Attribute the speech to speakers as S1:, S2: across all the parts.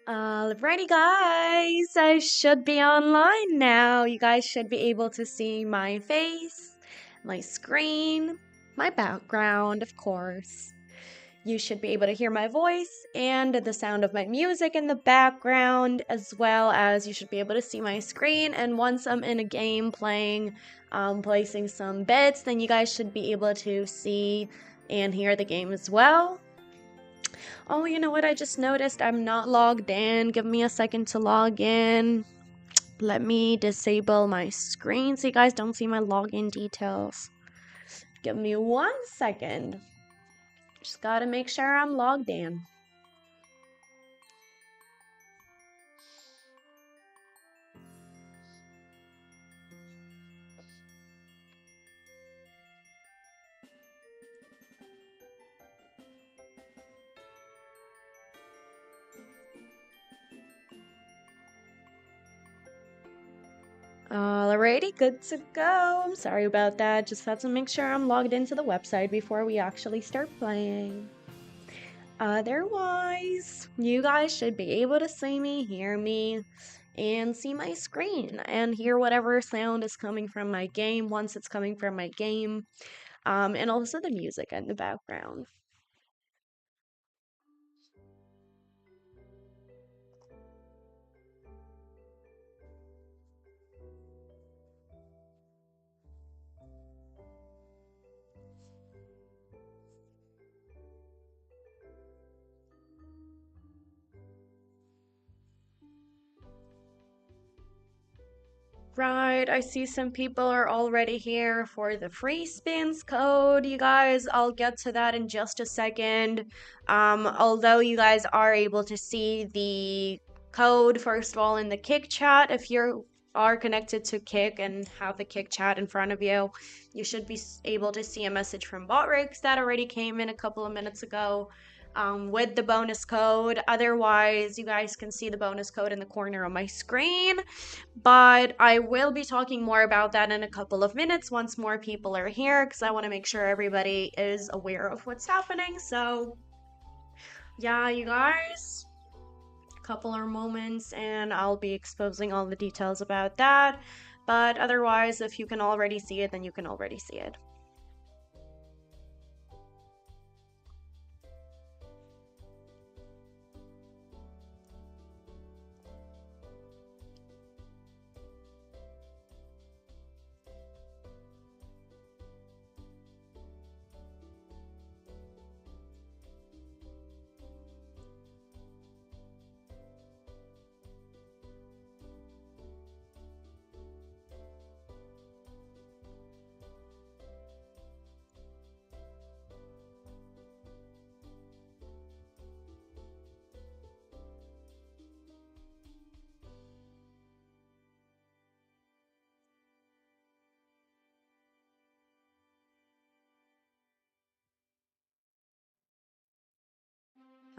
S1: Alrighty, guys, I should be online now. You guys should be able to see my face, my screen, my background, of course. You should be able to hear my voice and the sound of my music in the background, as well as you should be able to see my screen. And once I'm in a game playing, placing some bets, then you guys should be able to see and hear the game as well. Oh, you know what? I just noticed I'm not logged in. Give me a second to log in. Let me disable my screen so you guys don't see my login details. Give me 1 second. Just gotta make sure I'm logged in. Alrighty, good to go. I'm sorry about that. Just had to make sure I'm logged into the website before we actually start playing. Otherwise, you guys should be able to see me, hear me, and see my screen and hear whatever sound is coming from my game once it's coming from my game, and also the music in the background. Right, I see some people are already here for the free spins code, you guys. I'll get to that in just a second. Although you guys are able to see the code, first of all, in the Kick chat, if you are connected to Kick and have the Kick chat in front of you, you should be able to see a message from Botrix that already came in a couple of minutes ago. With the bonus code. Otherwise, you guys can see the bonus code in the corner of my screen. But I will be talking more about that in a couple of minutes once more people are here because I want to make sure everybody is aware of what's happening. So, yeah, you guys, a couple of moments and I'll be exposing all the details about that. But otherwise, if you can already see it, then you can already see it.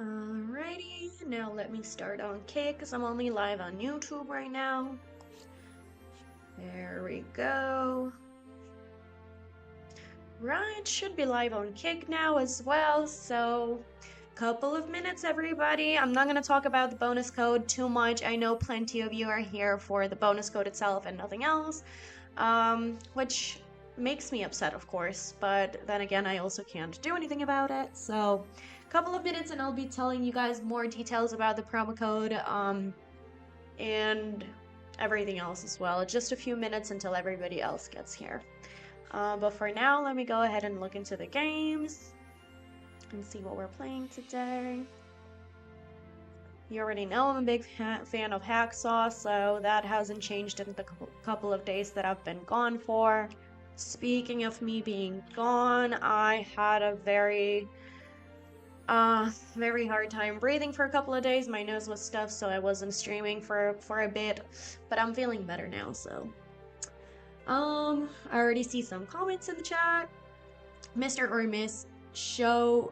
S1: Alrighty, now let me start on Kick because I'm only live on YouTube right now. There we go. Right, should be live on Kick now as well, so couple of minutes everybody. I'm not going to talk about the bonus code too much. I know plenty of you are here for the bonus code itself and nothing else, which makes me upset, of course, but then again, I also can't do anything about it. So couple of minutes and I'll be telling you guys more details about the promo code and everything else as well. Just a few minutes until everybody else gets here. But for now, let me go ahead and look into the games and see what we're playing today. You already know I'm a big fan of Hacksaw, so that hasn't changed in the couple of days that I've been gone for. Speaking of me being gone, I had a very hard time breathing for a couple of days. My nose was stuffed, so I wasn't streaming for a bit, but I'm feeling better now, so. I already see some comments in the chat. Mr. or Miss Show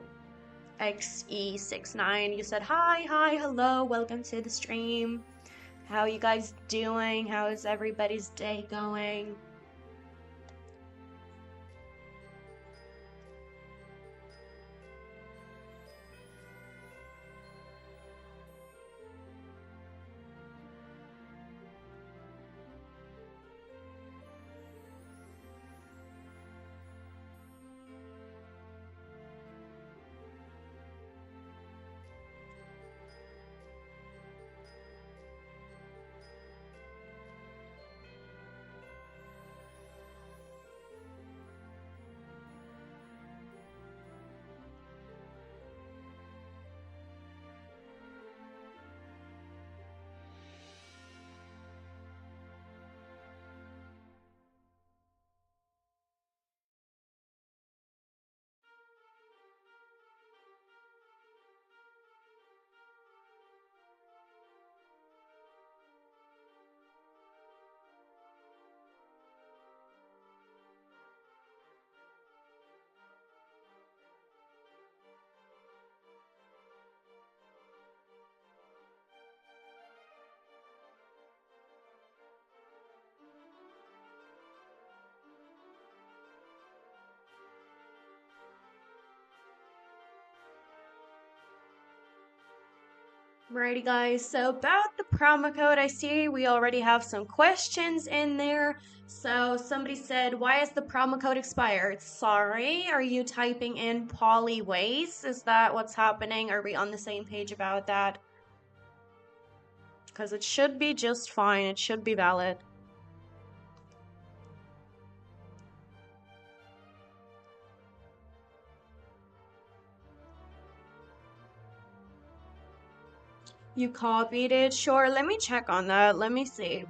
S1: XE69, you said hi, hello, welcome to the stream. How you guys doing? How is everybody's day going? Righty, guys. So, about the promo code, I see we already have some questions in there. So, somebody said, why is the promo code expired? Sorry, are you typing in Weiss? Is that what's happening? Are we on the same page about that? Because it should be just fine, it should be valid. You copied it? Sure, let me check on that. Let me see.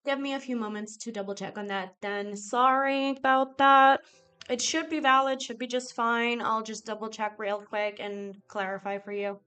S1: Give me a few moments to double check on that then. Sorry about that. It should be valid, should be just fine. I'll just double check real quick and clarify for you.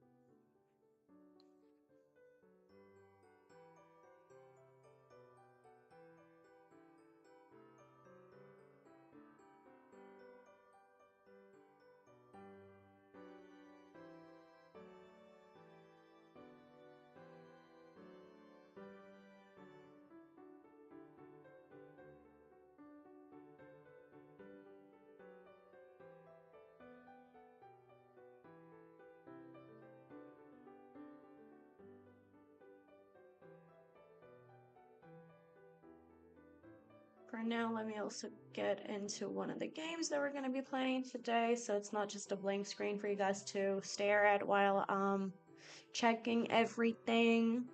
S1: For now, let me also get into one of the games that we're going to be playing today, so it's not just a blank screen for you guys to stare at while checking everything.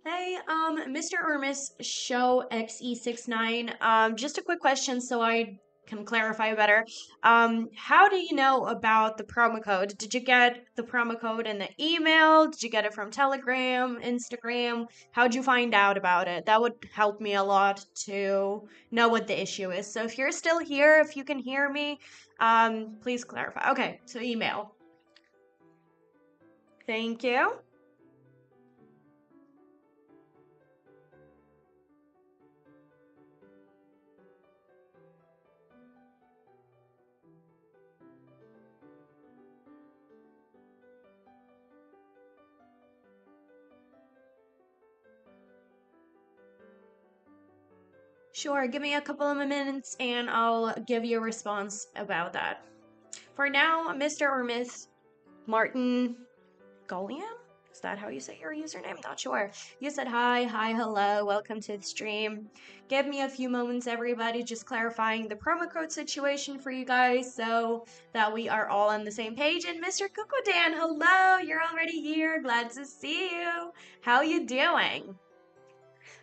S1: Hey, Mr. Ermis, show XE69. Just a quick question so I can clarify better. How do you know about the promo code? Did you get the promo code in the email? Did you get it from Telegram, Instagram? How'd you find out about it? That would help me a lot to know what the issue is. So if you're still here, if you can hear me, please clarify. Okay, so email. Thank you. Sure, give me a couple of minutes and I'll give you a response about that. For now, Mr. or Miss Martin Golian? Is that how you say your username? Not sure. You said hi, hello, welcome to the stream. Give me a few moments, everybody, just clarifying the promo code situation for you guys so that we are all on the same page. And Mr. Kukodan, hello, you're already here. Glad to see you. How you doing?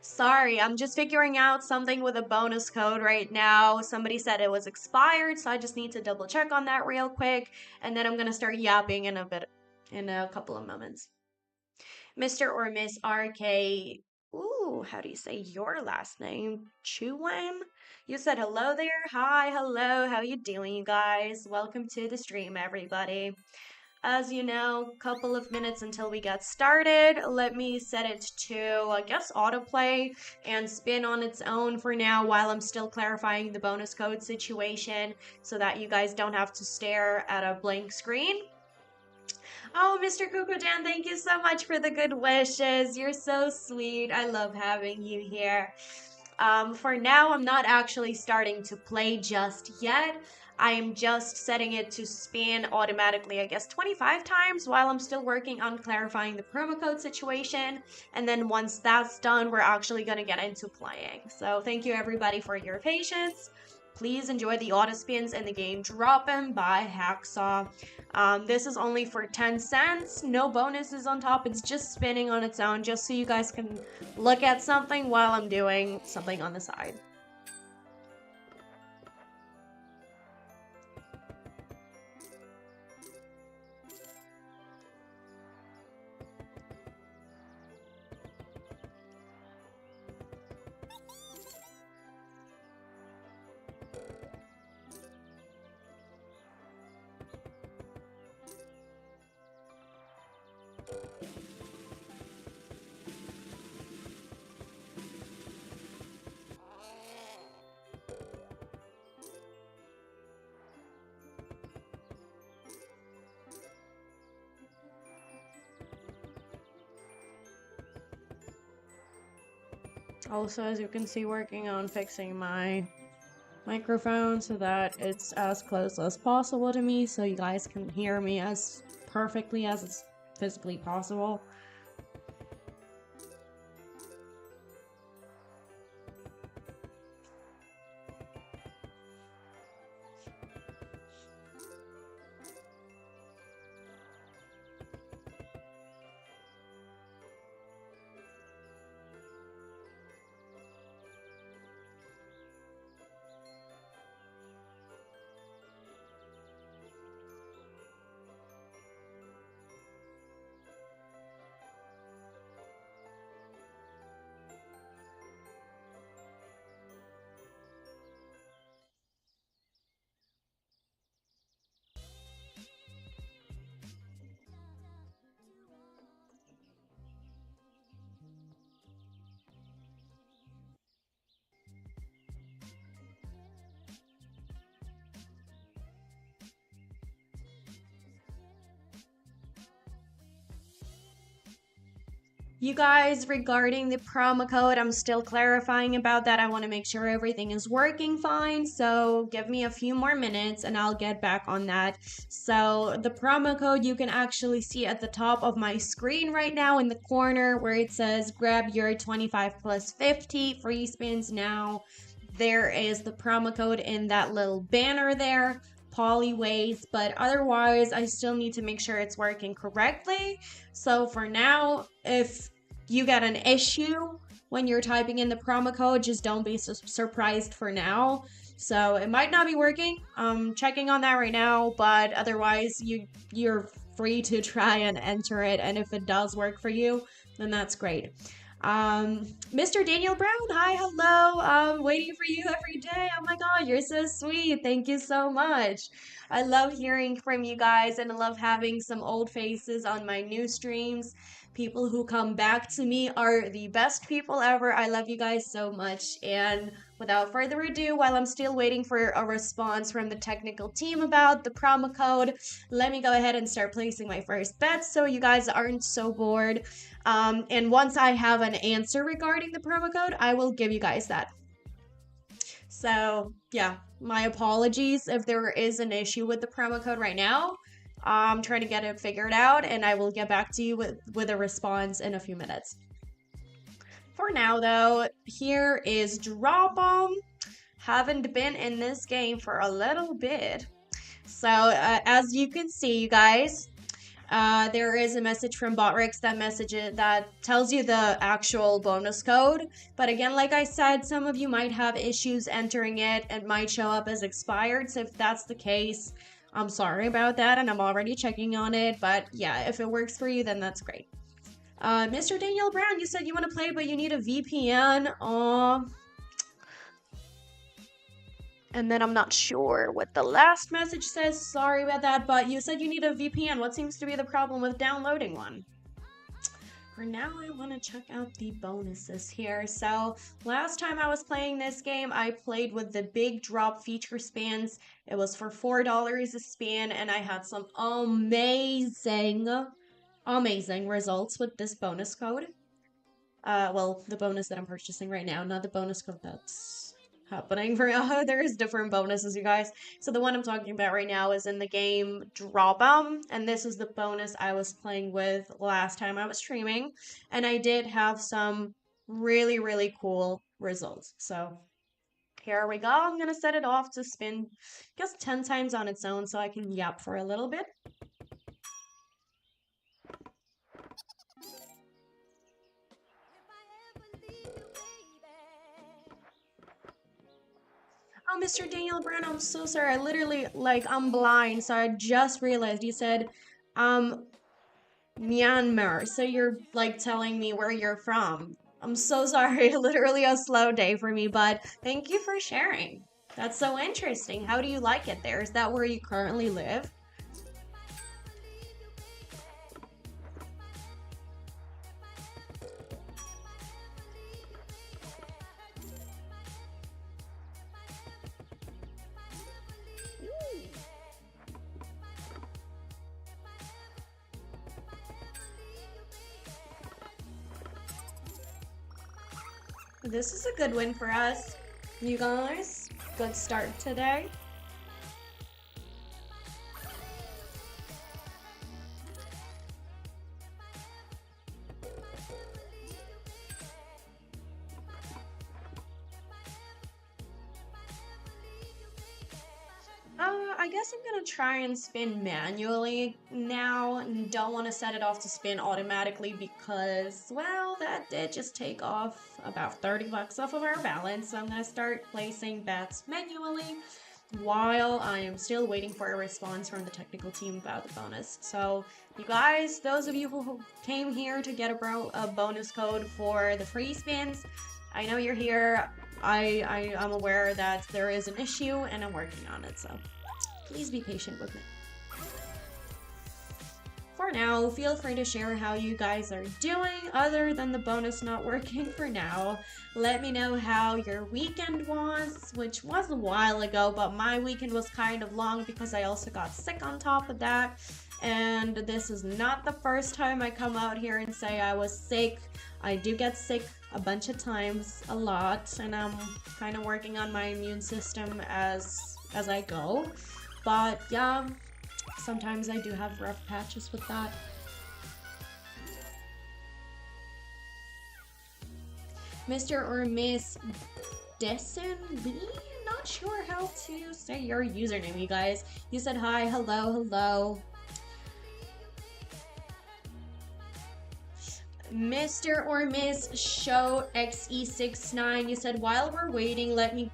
S1: Sorry, I'm just figuring out something with a bonus code right now. Somebody said it was expired, so I just need to double check on that real quick, and then I'm gonna start yapping in a couple of moments. Mr. or Miss RK, ooh, how do you say your last name? Chuan? You said hello there. Hi, hello. How you doing, you guys? Welcome to the stream, everybody. As you know, couple of minutes until we get started. Let me set it to, I guess, autoplay and spin on its own for now while I'm still clarifying the bonus code situation so that you guys don't have to stare at a blank screen. Oh, Mr. Kukodan, thank you so much for the good wishes. You're so sweet. I love having you here. For now, I'm not actually starting to play just yet. I am just setting it to spin automatically, I guess 25 times while I'm still working on clarifying the promo code situation. And then once that's done, we're actually going to get into playing. So thank you everybody for your patience. Please enjoy the auto spins and the game Droppin' by Hacksaw. This is only for 10 cents, no bonuses on top, it's just spinning on its own, just so you guys can look at something while I'm doing something on the side. Also, as you can see, working on fixing my microphone so that it's as close as possible to me so you guys can hear me as perfectly as it's physically possible. You guys, regarding the promo code, I'm still clarifying about that. I want to make sure everything is working fine. So give me a few more minutes and I'll get back on that. So the promo code you can actually see at the top of my screen right now in the corner where it says grab your 25 plus 50 free spins now. There is the promo code in that little banner there. Weiss, but otherwise I still need to make sure it's working correctly. So for now, if you get an issue when you're typing in the promo code, just don't be surprised for now. So it might not be working. I'm checking on that right now, but otherwise you're free to try and enter it, and if it does work for you, then that's great. Mr. Daniel Brown, hi, hello. Waiting for you every day. Oh my God, you're so sweet. Thank you so much. I love hearing from you guys, and I love having some old faces on my new streams. People who come back to me are the best people ever. I love you guys so much. And without further ado, while I'm still waiting for a response from the technical team about the promo code, let me go ahead and start placing my first bet so you guys aren't so bored. And once I have an answer regarding the promo code, I will give you guys that. So yeah, my apologies if there is an issue with the promo code right now. I'm trying to get it figured out, and I will get back to you with a response in a few minutes. For now, though, here is Drop 'em. Haven't been in this game for a little bit. So as you can see, you guys, there is a message from Botrix that tells you the actual bonus code. But again, like I said, some of you might have issues entering it and might show up as expired. So if that's the case, I'm sorry about that, and I'm already checking on it. But yeah, if it works for you, then that's great. Mr. Daniel Brown, you said you want to play, but you need a VPN. And then I'm not sure what the last message says. Sorry about that, but you said you need a VPN. What seems to be the problem with downloading one? For now, I want to check out the bonuses here. So last time I was playing this game, I played with the big drop feature spins. It was for $4 a spin, and I had some amazing results with this bonus code. Well, the bonus that I'm purchasing right now, not the bonus code that's happening for there is different bonuses, you guys. So the one I'm talking about right now is in the game Drawbomb, and this is the bonus I was playing with last time I was streaming, and I did have some really, really cool results. So here we go. I'm gonna set it off to spin, I guess 10 times on its own so I can yap for a little bit. Oh, Mr. Daniel Brown, I'm so sorry. I literally, like, I'm blind, so I just realized you said, Myanmar. So you're, like, telling me where you're from. I'm so sorry. Literally a slow day for me, but thank you for sharing. That's so interesting. How do you like it there? Is that where you currently live? This is a good win for us, you guys. Good start today. I guess I'm gonna try and spin manually now, and don't want to set it off to spin automatically because, well, that did just take off about 30 bucks off of our balance. So I'm gonna start placing bets manually while I am still waiting for a response from the technical team about the bonus. So you guys, those of you who came here to get a bonus code for the free spins, I know you're here. I am aware that there is an issue and I'm working on it, so please be patient with me. For now, feel free to share how you guys are doing other than the bonus not working for now. Let me know how your weekend was, which was a while ago, but my weekend was kind of long because I also got sick on top of that. And this is not the first time I come out here and say I was sick. I do get sick a bunch of times, a lot, and I'm kind of working on my immune system as I go. But yeah, sometimes I do have rough patches with that. Mr. or Miss Dessen Lee? Not sure how to say your username, you guys. You said hi, hello, hello. Mr. or Miss Show XE69, you said while we're waiting, let me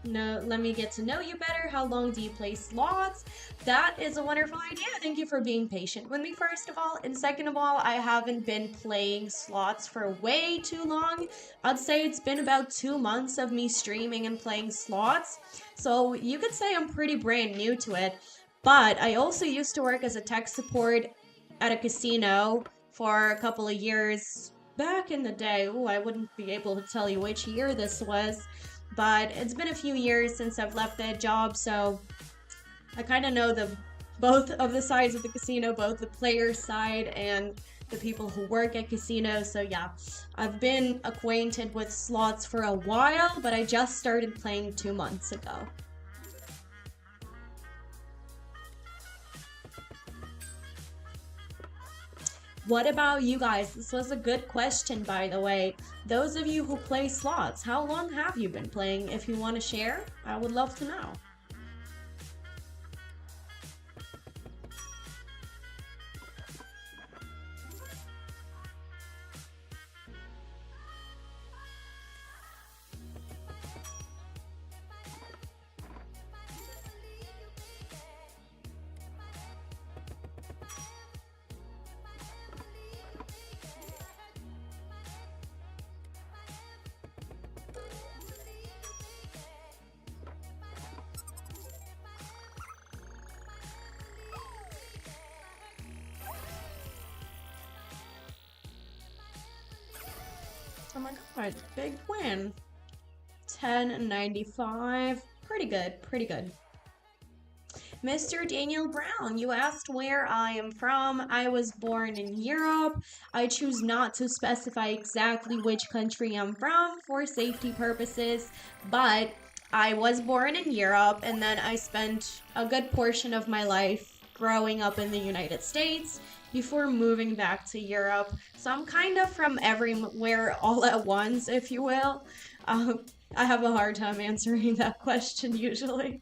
S1: get to know you better. How long do you play slots? That is a wonderful idea. Thank you for being patient with me, first of all. And second of all, I haven't been playing slots for way too long. I'd say it's been about 2 months of me streaming and playing slots. So you could say I'm pretty brand new to it. But I also used to work as a tech support at a casino for a couple of years back in the day. Oh, I wouldn't be able to tell you which year this was, but it's been a few years since I've left that job, so I kind of know both of the sides of the casino, both the player side and the people who work at casinos. So yeah, I've been acquainted with slots for a while, but I just started playing 2 months ago. What about you guys? This was a good question, by the way. Those of you who play slots, how long have you been playing? If you want to share, I would love to know. Oh my god, big win. 10.95. Pretty good, pretty good. Mr. Daniel Brown, you asked where I am from. I was born in Europe. I choose not to specify exactly which country I'm from for safety purposes, but I was born in Europe, and then I spent a good portion of my life growing up in the United States before moving back to Europe. So I'm kind of from everywhere all at once, if you will. Um, I have a hard time answering that question usually.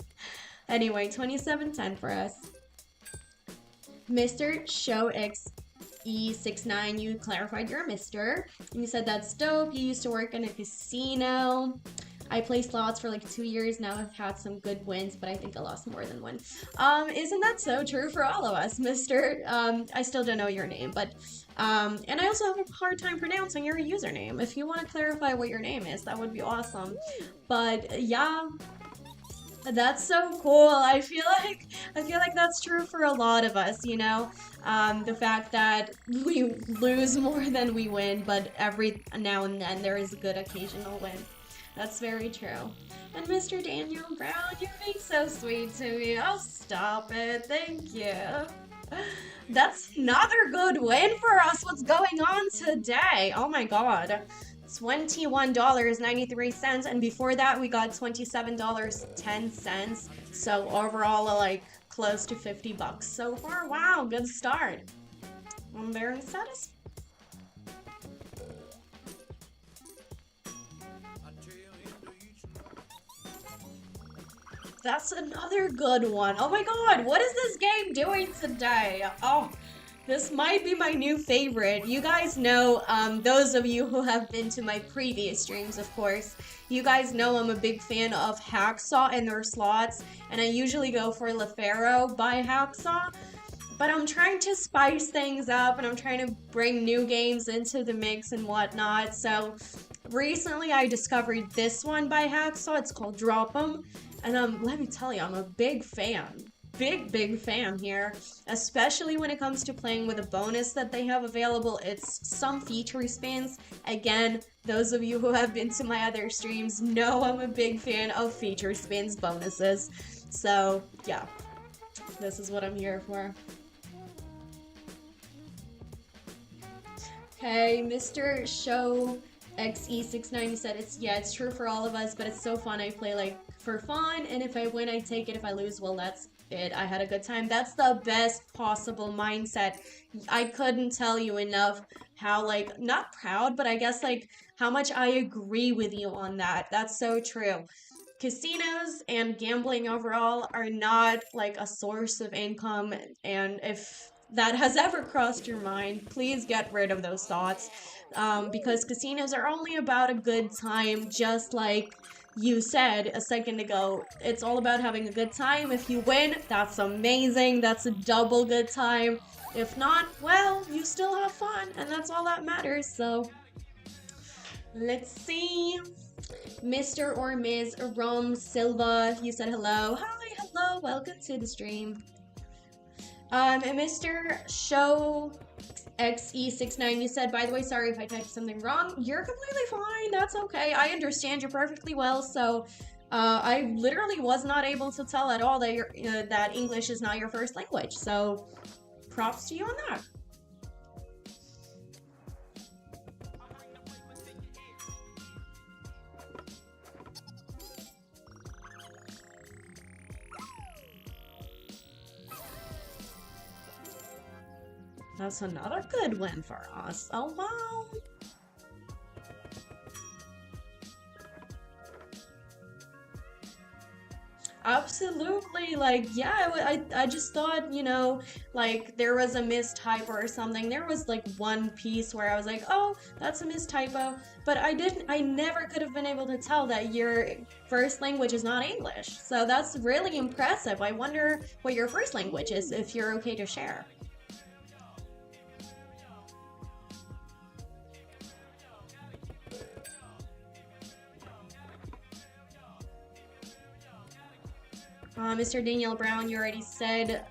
S1: Anyway, 2710 for us. Mr. Show XE69, you clarified you're a Mr. And you said that's dope. You used to work in a casino. I play slots for like 2 years now. I've had some good wins, but I think I lost more than one. Isn't that so true for all of us, Mr.? I still don't know your name, but and I also have a hard time pronouncing your username. If you want to clarify what your name is, that would be awesome. But yeah, that's so cool. I feel like that's true for a lot of us, you know? The fact that we lose more than we win, but every now and then there is a good occasional win. That's very true. And Mr. Daniel Brown, you're being so sweet to me. Oh, stop it. Thank you. That's another good win for us. What's going on today? Oh my god. $21.93, and before that we got $27.10. So overall like close to 50 bucks so far. Wow, good start. I'm very satisfied. That's another good one. Oh my god, what is this game doing today? Oh, this might be my new favorite. You guys know, those of you who have been to my previous streams, of course, you guys know I'm a big fan of Hacksaw and their slots, and I usually go for LeFaro by Hacksaw. But I'm trying to spice things up, and I'm trying to bring new games into the mix and whatnot. So recently I discovered this one by Hacksaw. It's called Drop 'em. And let me tell you, I'm a big fan. Big fan here, especially when it comes to playing with a bonus that they have available. It's some feature spins. Again, those of you who have been to my other streams know I'm a big fan of feature spins bonuses. So yeah, this is what I'm here for. Okay, Mr. Show XE69 said it's true for all of us, but it's so fun. I play like for fun, and if I win, I take it. If I lose, well, that's it. I had a good time. That's the best possible mindset. I couldn't tell you enough how, like, not proud, but I guess like how much I agree with you on that. That's so true. Casinos and gambling overall are not like a source of income, and if that has ever crossed your mind, please get rid of those thoughts, because casinos are only about a good time, just like you said a second ago. It's all about having a good time. If you win, that's amazing. That's a double good time. If not, well, you still have fun, and that's all that matters. So let's see. Mr. or Ms. Rom Silva, you said hello. Hi, hello, welcome to the stream. And Mr. Show XE69, you said, by the way, sorry if I typed something wrong. You're completely fine. That's okay. I understand you perfectly well. So I literally was not able to tell at all that that English is not your first language. So props to you on that. That's another good win for us. Oh, wow. Absolutely. Like, yeah, I just thought, like there was a mistype or something. There was like one piece where I was like, oh, that's a mistypo. But I never could have been able to tell that your first language is not English. So that's really impressive. I wonder what your first language is, if you're okay to share. Mr. Daniel Brown, you already said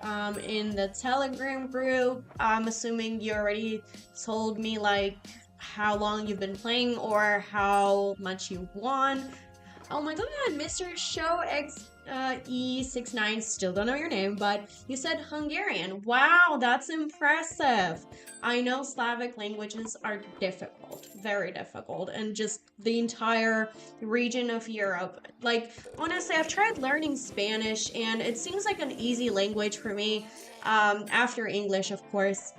S1: in the Telegram group. I'm assuming you already told me like how long you've been playing or how much you won. Oh my god, Mr. Show X E69, still don't know your name, but you said Hungarian. Wow, that's impressive. I know Slavic languages are difficult, very difficult, and just the entire region of Europe. Like, honestly, I've tried learning Spanish, and it seems like an easy language for me, after English, of course.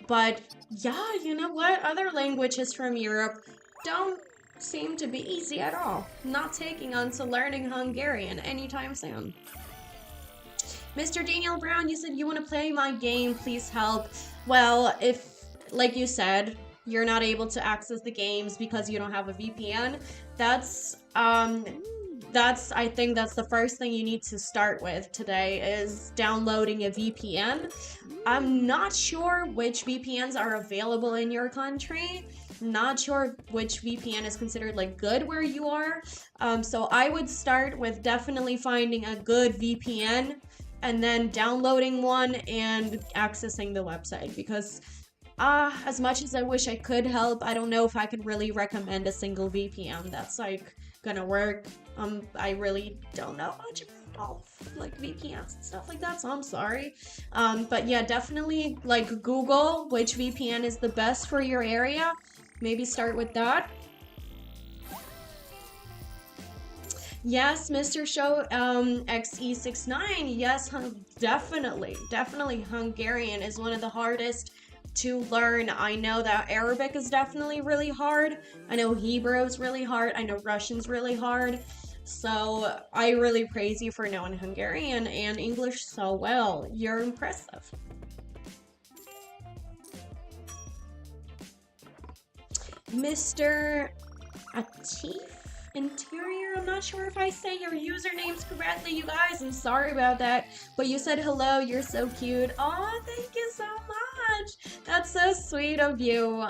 S1: But yeah, you know what? Other languages from Europe don't seem to be easy at all. Not taking on to learning Hungarian anytime soon. Mr. Daniel Brown, you said you want to play my game, please help. Well, if, like you said, you're not able to access the games because you don't have a VPN, I think that's the first thing you need to start with today is downloading a VPN. I'm not sure which VPNs are available in your country. Not sure which VPN is considered like good where you are. So I would start with definitely finding a good VPN and then downloading one and accessing the website because as much as I wish I could help, I don't know if I could really recommend a single VPN that's like gonna work. I really don't know much about all of, like VPNs and stuff like that, so I'm sorry. But yeah, definitely like Google which VPN is the best for your area. Maybe start with that. Yes, Mr. Show, XE69. Yes, definitely Hungarian is one of the hardest to learn. I know that Arabic is definitely really hard. I know Hebrew is really hard. I know Russian's really hard. So I really praise you for knowing Hungarian and English so well. You're impressive. Mr. Atif Interior, I'm not sure if I say your usernames correctly, you guys. I'm sorry about that. But you said hello, you're so cute. Aw, thank you so much. That's so sweet of you.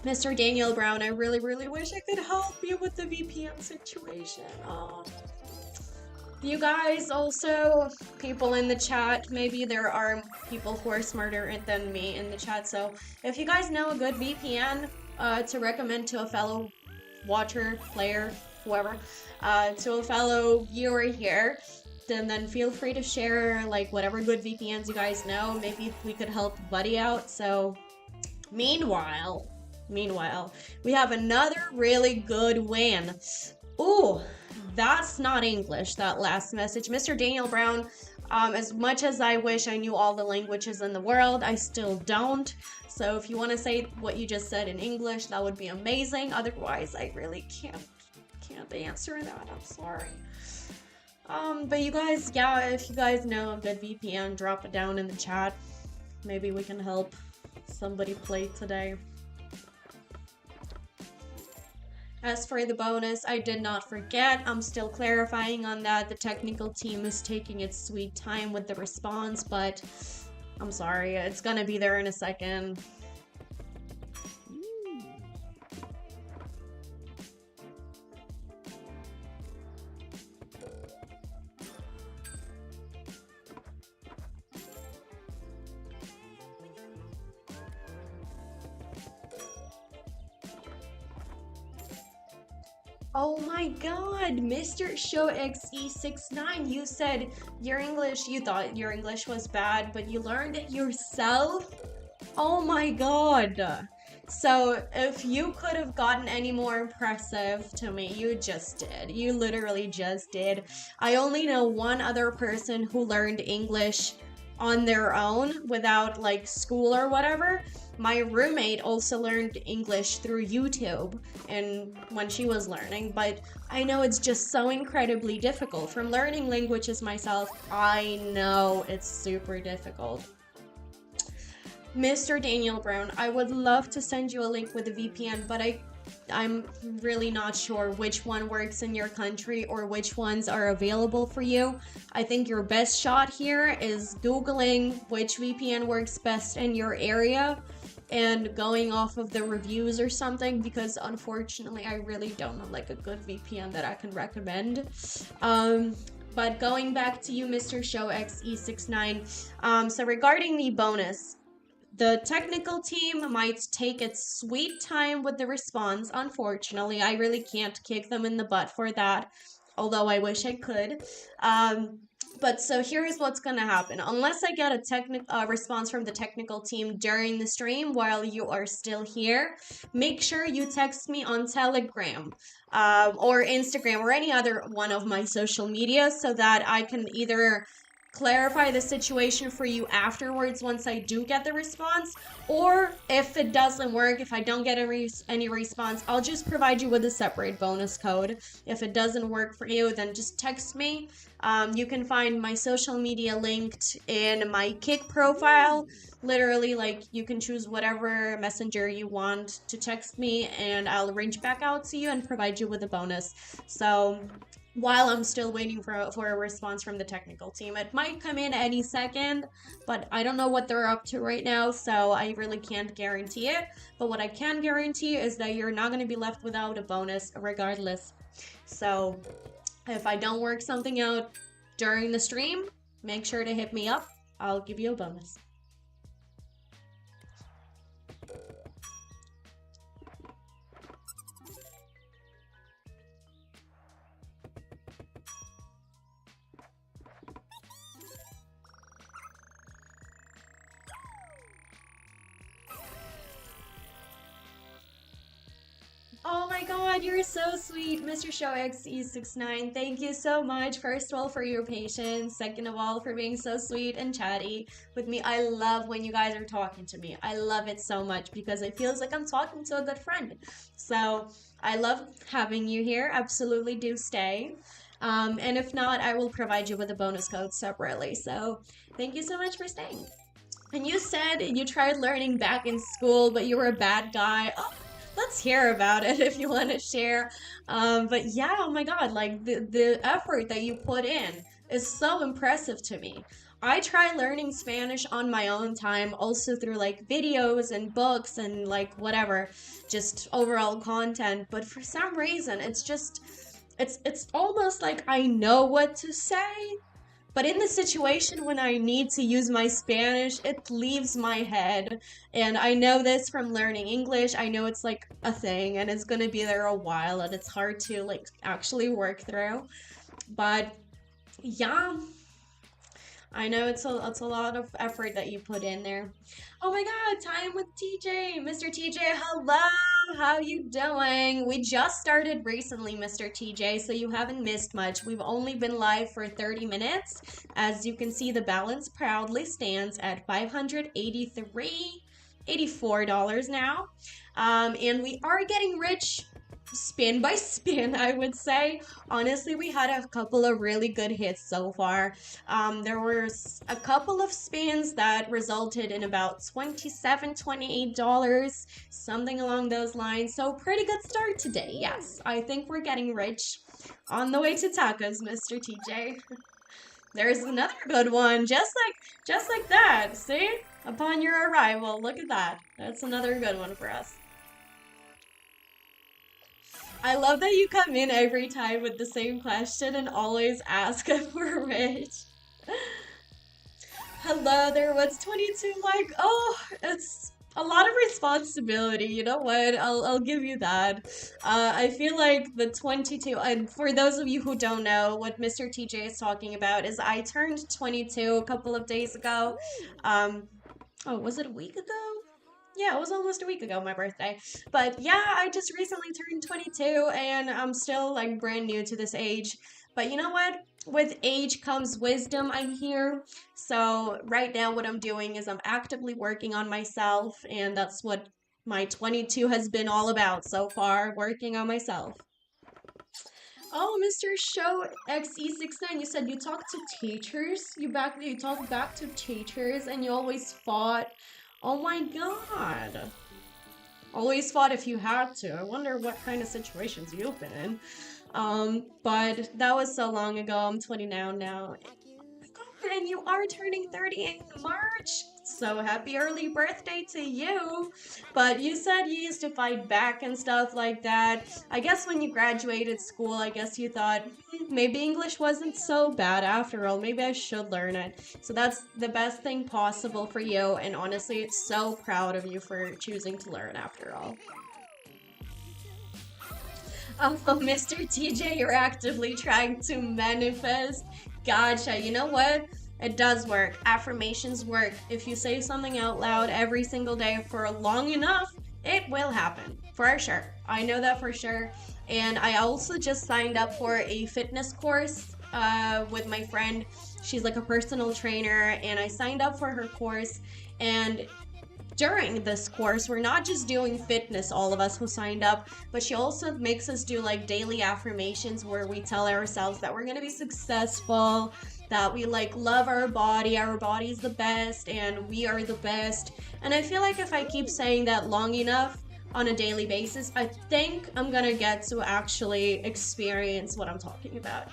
S1: Mr. Daniel Brown, I really wish I could help you with the VPN situation. You guys also, people in the chat, maybe there are people who are smarter than me in the chat, so if you guys know a good VPN to recommend to a fellow watcher, player, whoever, to a fellow viewer here, then feel free to share like whatever good VPNs you guys know. Maybe we could help Buddy out. So meanwhile, we have another really good win. Ooh, that's not English, that last message. Mr. Daniel Brown, as much as I wish I knew all the languages in the world, I still don't. So if you want to say what you just said in English, that would be amazing. Otherwise, I really can't answer that. I'm sorry. But you guys, yeah, if you guys know a good VPN, drop it down in the chat. Maybe we can help somebody play today. As for the bonus, I did not forget. I'm still clarifying on that. The technical team is taking its sweet time with the response, but I'm sorry. It's gonna be there in a second. Oh my god, Mr. Show XE69, you said you thought your English was bad, but you learned it yourself? Oh my god. So, if you could have gotten any more impressive to me, you just did. You literally just did. I only know one other person who learned English on their own without like school or whatever. My roommate also learned English through YouTube and when she was learning, but I know it's just so incredibly difficult. From learning languages myself, I know it's super difficult. Mr. Daniel Brown, I would love to send you a link with a VPN, but I'm really not sure which one works in your country or which ones are available for you. I think your best shot here is Googling which VPN works best in your area and going off of the reviews or something, because unfortunately I really don't know like a good VPN that I can recommend. But going back to you, Mr. Show XE69, so regarding the bonus, the technical team might take its sweet time with the response. Unfortunately, I really can't kick them in the butt for that. although I wish I could. Um, but so here's what's gonna happen. Unless I get a response from the technical team during the stream while you are still here, make sure you text me on Telegram, or Instagram or any other one of my social media so that I can either clarify the situation for you afterwards once I do get the response, or if it doesn't work, if I don't get any response, I'll just provide you with a separate bonus code. If it doesn't work for you, then just text me. You can find my social media linked in my Kick profile. Literally, like, you can choose whatever messenger you want to text me, and I'll reach back out to you and provide you with a bonus. So while I'm still waiting for a response from the technical team. It might come in any second, but I don't know what they're up to right now, so I really can't guarantee it. But what I can guarantee is that you're not going to be left without a bonus regardless. So if I don't work something out during the stream, make sure to hit me up. I'll give you a bonus. Oh my god, you're so sweet, Mr. Show XE69. Thank you so much, first of all, for your patience. Second of all, for being so sweet and chatty with me. I love when you guys are talking to me. I love it so much because it feels like I'm talking to a good friend. So I love having you here. Absolutely do stay. And if not, I will provide you with a bonus code separately. So thank you so much for staying. And you said you tried learning back in school, but you were a bad guy. Oh, let's hear about it if you want to share. But yeah, oh my God, like the effort that you put in is so impressive to me. I try learning Spanish on my own time, also through like videos and books and like whatever, just overall content. But for some reason, it's almost like I know what to say, but in the situation when I need to use my Spanish, it leaves my head. And I know this from learning English. I know it's like a thing and it's gonna be there a while and it's hard to like actually work through. But yeah, I know it's a lot of effort that you put in there. Oh my God, time with TJ. Mr. TJ, hello. How you doing? We just started recently, Mr. TJ, so you haven't missed much. We've only been live for 30 minutes. As you can see, the balance proudly stands at $583.84 now. And we are getting rich spin by spin, I would say. Honestly, we had a couple of really good hits so far. There was a couple of spins that resulted in about $27, $28, something along those lines. So pretty good start today. Yes, I think we're getting rich. On the way to tacos, Mr. TJ. There's another good one, just like that. See? Upon your arrival, look at that. That's another good one for us. I love that you come in every time with the same question and always ask if we're rich. Hello there, what's 22 like? Oh, it's a lot of responsibility. You know what? I'll give you that. I feel like the 22, and for those of you who don't know, what Mr. TJ is talking about is I turned 22 a couple of days ago. Oh, was it a week ago? Yeah, it was almost a week ago, my birthday. But yeah, I just recently turned 22 and I'm still like brand new to this age. But you know what? With age comes wisdom, I hear. So right now what I'm doing is I'm actively working on myself, and that's what my 22 has been all about so far, working on myself. Oh, Mr. Show XE69, you said you talked to teachers? You talked back to teachers and you always fought. Oh my God. Always fought if you had to. I wonder what kind of situations you've been in. But that was so long ago. I'm 20 now. And you are turning 30 in March. So happy early birthday to you. But you said you used to fight back and stuff like that. I guess when you graduated school, I guess you thought, maybe English wasn't so bad after all. Maybe I should learn it. So that's the best thing possible for you. And honestly, it's so proud of you for choosing to learn after all. Mr. TJ, you're actively trying to manifest. Gotcha. You know what? It does work. Affirmations work. If you say something out loud every single day for long enough, it will happen. For sure. I know that for sure. And I also just signed up for a fitness course with my friend. She's like a personal trainer, and I signed up for her course. And during this course, we're not just doing fitness, all of us who signed up, but she also makes us do like daily affirmations where we tell ourselves that we're going to be successful, that we like love our body's the best, and we are the best. And I feel like if I keep saying that long enough on a daily basis, I think I'm going to get to actually experience what I'm talking about.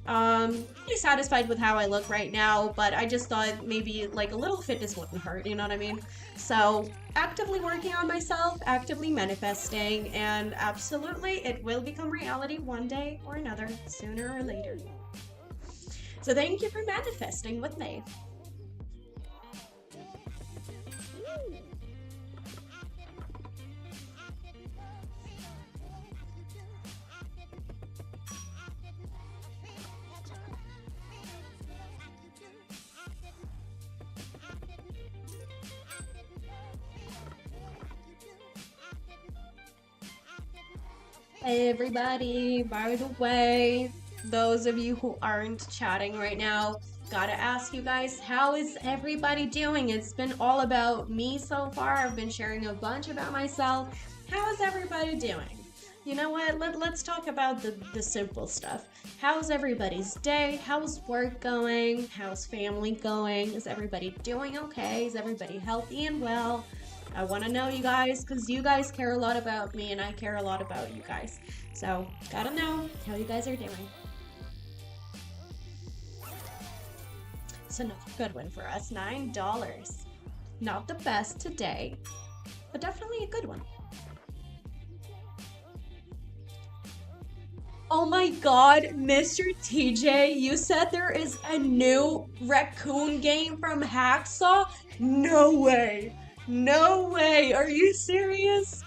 S1: Pretty satisfied with how I look right now, but I just thought maybe like a little fitness wouldn't hurt, you know what I mean? So, actively working on myself, actively manifesting, and absolutely it will become reality one day or another, sooner or later. So, thank you for manifesting with me. Hey everybody, by the way, those of you who aren't chatting right now, gotta ask you guys, how is everybody doing? It's been all about me so far. I've been sharing a bunch about myself. How is everybody doing? You know what? Let's talk about the simple stuff. How's everybody's day? How's work going? How's family going? Is everybody doing okay? Is everybody healthy and well? I want to know, you guys, because you guys care a lot about me and I care a lot about you guys. So, gotta know how you guys are doing. It's another good one for us, $9. Not the best today, but definitely a good one. Oh my god, Mr. TJ, you said there is a new raccoon game from Hacksaw? No way. No way. Are you serious?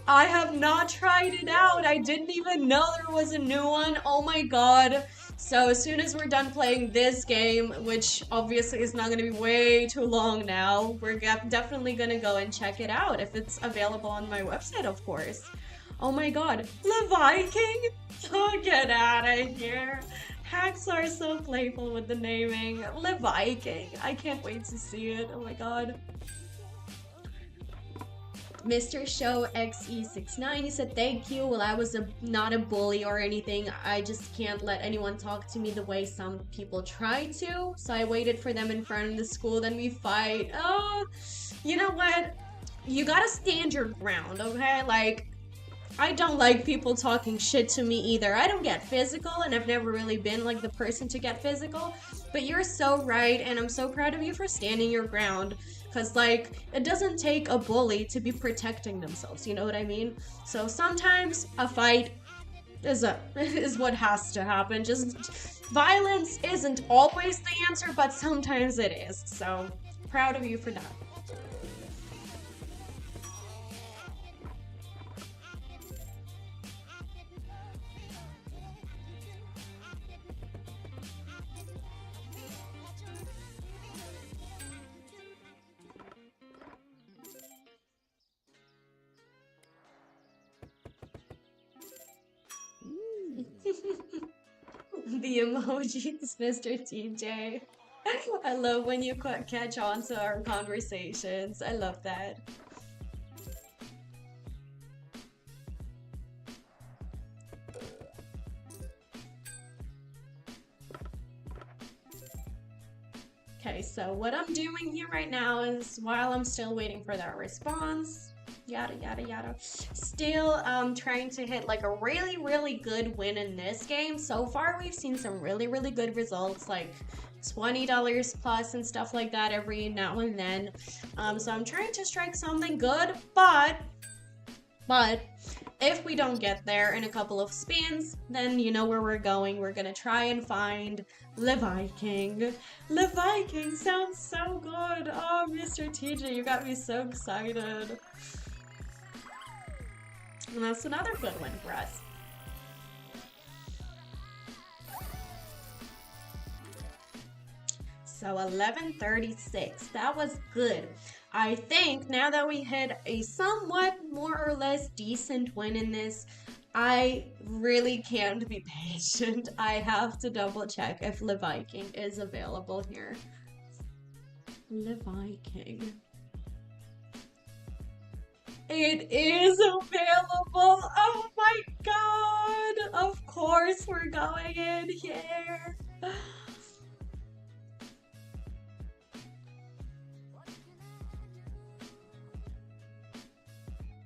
S1: I have not tried it out. I didn't even know there was a new one. Oh my god. So as soon as we're done playing this game, which obviously is not going to be way too long now, we're definitely going to go and check it out if it's available on my website, of course. Oh my god. The Viking? Oh, get out of here. Hacks are so playful with the naming. Le Viking. I can't wait to see it. Oh my god. Mr. Show XE69, he said, thank you. Well, I was not a bully or anything. I just can't let anyone talk to me the way some people try to. So I waited for them in front of the school, then we fight. Oh, you know what? You gotta stand your ground, okay? Like, I don't like people talking shit to me either. I don't get physical, and I've never really been like the person to get physical. But you're so right, and I'm so proud of you for standing your ground. Because, like, it doesn't take a bully to be protecting themselves, you know what I mean? So sometimes a fight is what has to happen. Just violence isn't always the answer, but sometimes it is. So proud of you for that. The emojis, Mr. TJ. I love when you catch on to our conversations. I love that. Okay, so what I'm doing here right now is while I'm still waiting for that response, yada yada yada, still trying to hit like a really good win in this game. So far we've seen some really good results, like $20 plus and stuff like that every now and then. So I'm trying to strike something good, but if we don't get there in a couple of spins, then you know where we're going. We're gonna try and find Le Viking. Le Viking sounds so good. Oh, Mr. TJ, you got me so excited. And that's another good one for us. So 1136. That was good. I think now that we hit a somewhat more or less decent win in this, I really can't be patient. I have to double check if Le Viking is available here. Le Viking. It is available. Oh my god. Of course we're going in here.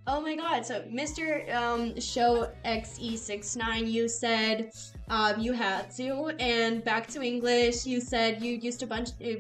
S1: Oh my god, so Mr. Show XE69, you said you had to, and back to English, you said you used to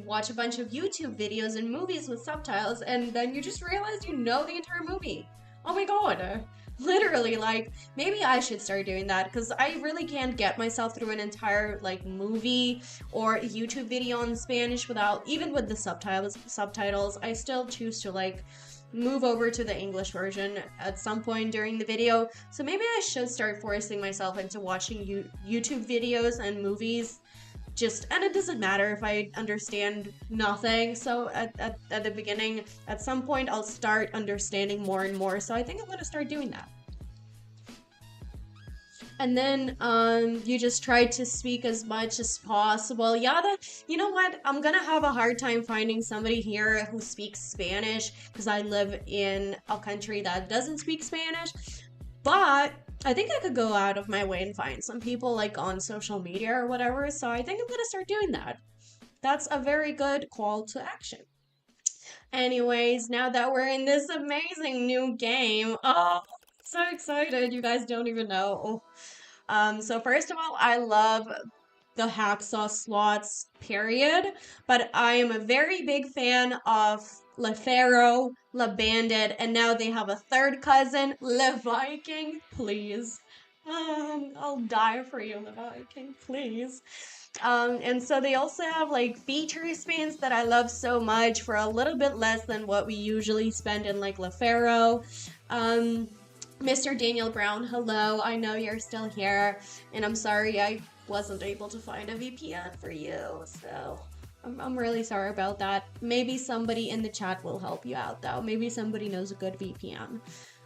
S1: watch a bunch of YouTube videos and movies with subtitles, and then you just realized you know the entire movie. Oh my god. Literally, like, maybe I should start doing that, because I really can't get myself through an entire, like, movie or YouTube video in Spanish without, even with the subtitles, I still choose to, like, move over to the English version at some point during the video. So maybe I should start forcing myself into watching YouTube videos and movies. And it doesn't matter if I understand nothing. So at the beginning, at some point, I'll start understanding more and more. So I think I'm gonna start doing that. And then you just try to speak as much as possible. Yeah, you know what? I'm gonna have a hard time finding somebody here who speaks Spanish because I live in a country that doesn't speak Spanish. But I think I could go out of my way and find some people like on social media or whatever. So I think I'm gonna start doing that. That's a very good call to action. Anyways, now that we're in this amazing new game, oh, so excited. You guys don't even know. So first of all, I love the hacksaw slots, period. But I am a very big fan of Le Pharaoh, Le Bandit, and now they have a third cousin, Le Viking. Please. I'll die for you, Le Viking, please. And so they also have like feature spins that I love so much for a little bit less than what we usually spend in like Le Pharaoh. Mr. Daniel Brown, hello. I know you're still here, and I'm sorry I wasn't able to find a VPN for you, so I'm really sorry about that. Maybe somebody in the chat will help you out, though. Maybe somebody knows a good VPN.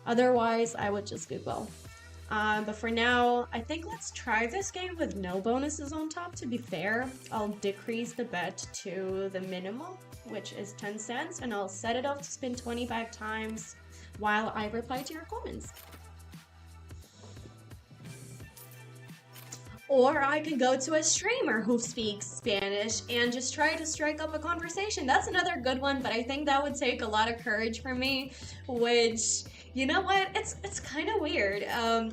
S1: Otherwise, I would just Google. But for now, I think let's try this game with no bonuses on top, to be fair. I'll decrease the bet to the minimum, which is 10 cents, and I'll set it up to spin 25 times while I reply to your comments. Or I could go to a streamer who speaks Spanish and just try to strike up a conversation. That's another good one, but I think that would take a lot of courage for me, which, you know what, it's kind of weird.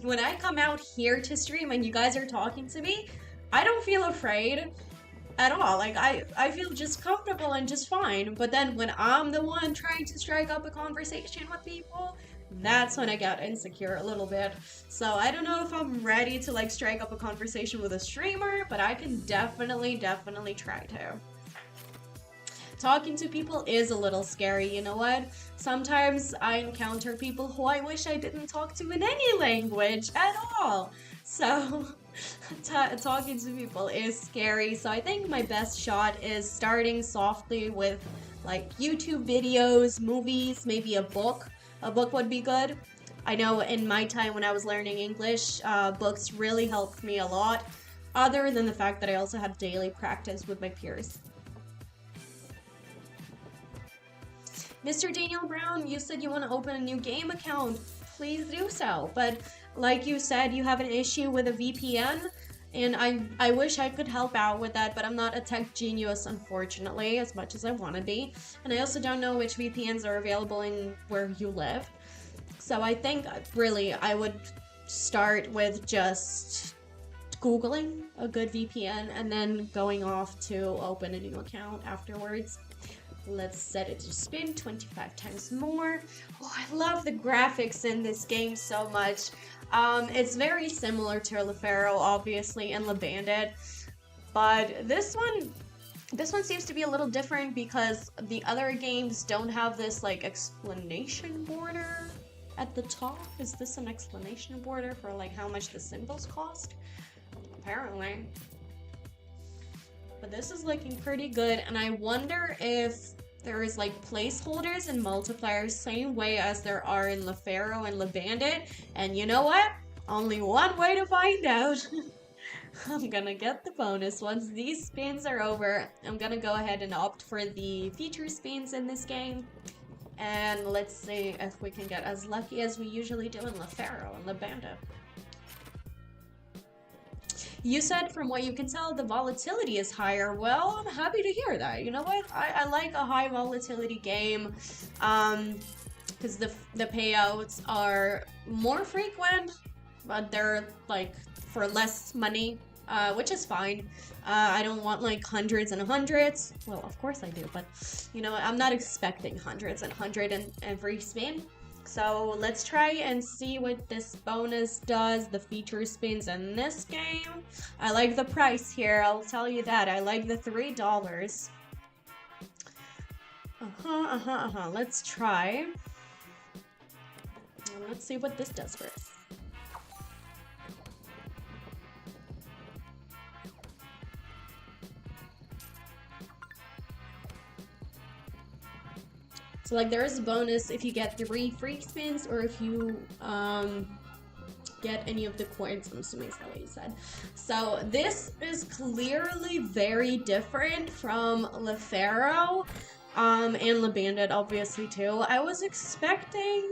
S1: When I come out here to stream and you guys are talking to me, I don't feel afraid at all. Like, I feel just comfortable and just fine. But then when I'm the one trying to strike up a conversation with people, that's when I get insecure a little bit. So I don't know if I'm ready to like strike up a conversation with a streamer, but I can definitely try to. Talking to people is a little scary, you know what? Sometimes I encounter people who I wish I didn't talk to in any language at all. So talking to people is scary. So I think my best shot is starting softly with like YouTube videos, movies, maybe a book. A book would be good. I know in my time when I was learning English, books really helped me a lot, other than the fact that I also had daily practice with my peers. Mr. Daniel Brown, you said you want to open a new game account. Please do so. But like you said, you have an issue with a VPN, and I wish I could help out with that, but I'm not a tech genius, unfortunately, as much as I want to be. And I also don't know which VPNs are available in where you live. So I think, really, I would start with just Googling a good VPN and then going off to open a new account afterwards. Let's set it to spin 25 times more. Oh, I love the graphics in this game so much. It's very similar to Le Pharaoh, obviously, and Le Bandit, but this one seems to be a little different because the other games don't have this like explanation border at the top. Is this an explanation border for like how much the symbols cost? Apparently. But this is looking pretty good, and I wonder if there is like placeholders and multipliers same way as there are in LeFaro and LeBandit. And you know what? Only one way to find out. I'm gonna get the bonus. Once these spins are over, I'm gonna go ahead and opt for the feature spins in this game. And let's see if we can get as lucky as we usually do in LeFaro and LeBandit. You said from what you can tell the volatility is higher. Well, I'm happy to hear that. You know what? I like a high volatility game because the payouts are more frequent, but they're like for less money, which is fine. I don't want like hundreds and hundreds. Well, of course I do, but you know, I'm not expecting hundreds and hundred in every spin. So let's try and see what this bonus does, the feature spins in this game. I like the price here, I'll tell you that. I like the $3. Let's try. Let's see what this does for us. So like there is a bonus if you get 3 free spins or if you get any of the coins. I'm assuming that's what you said. So this is clearly very different from LeFaro and LeBandit obviously too. I was expecting,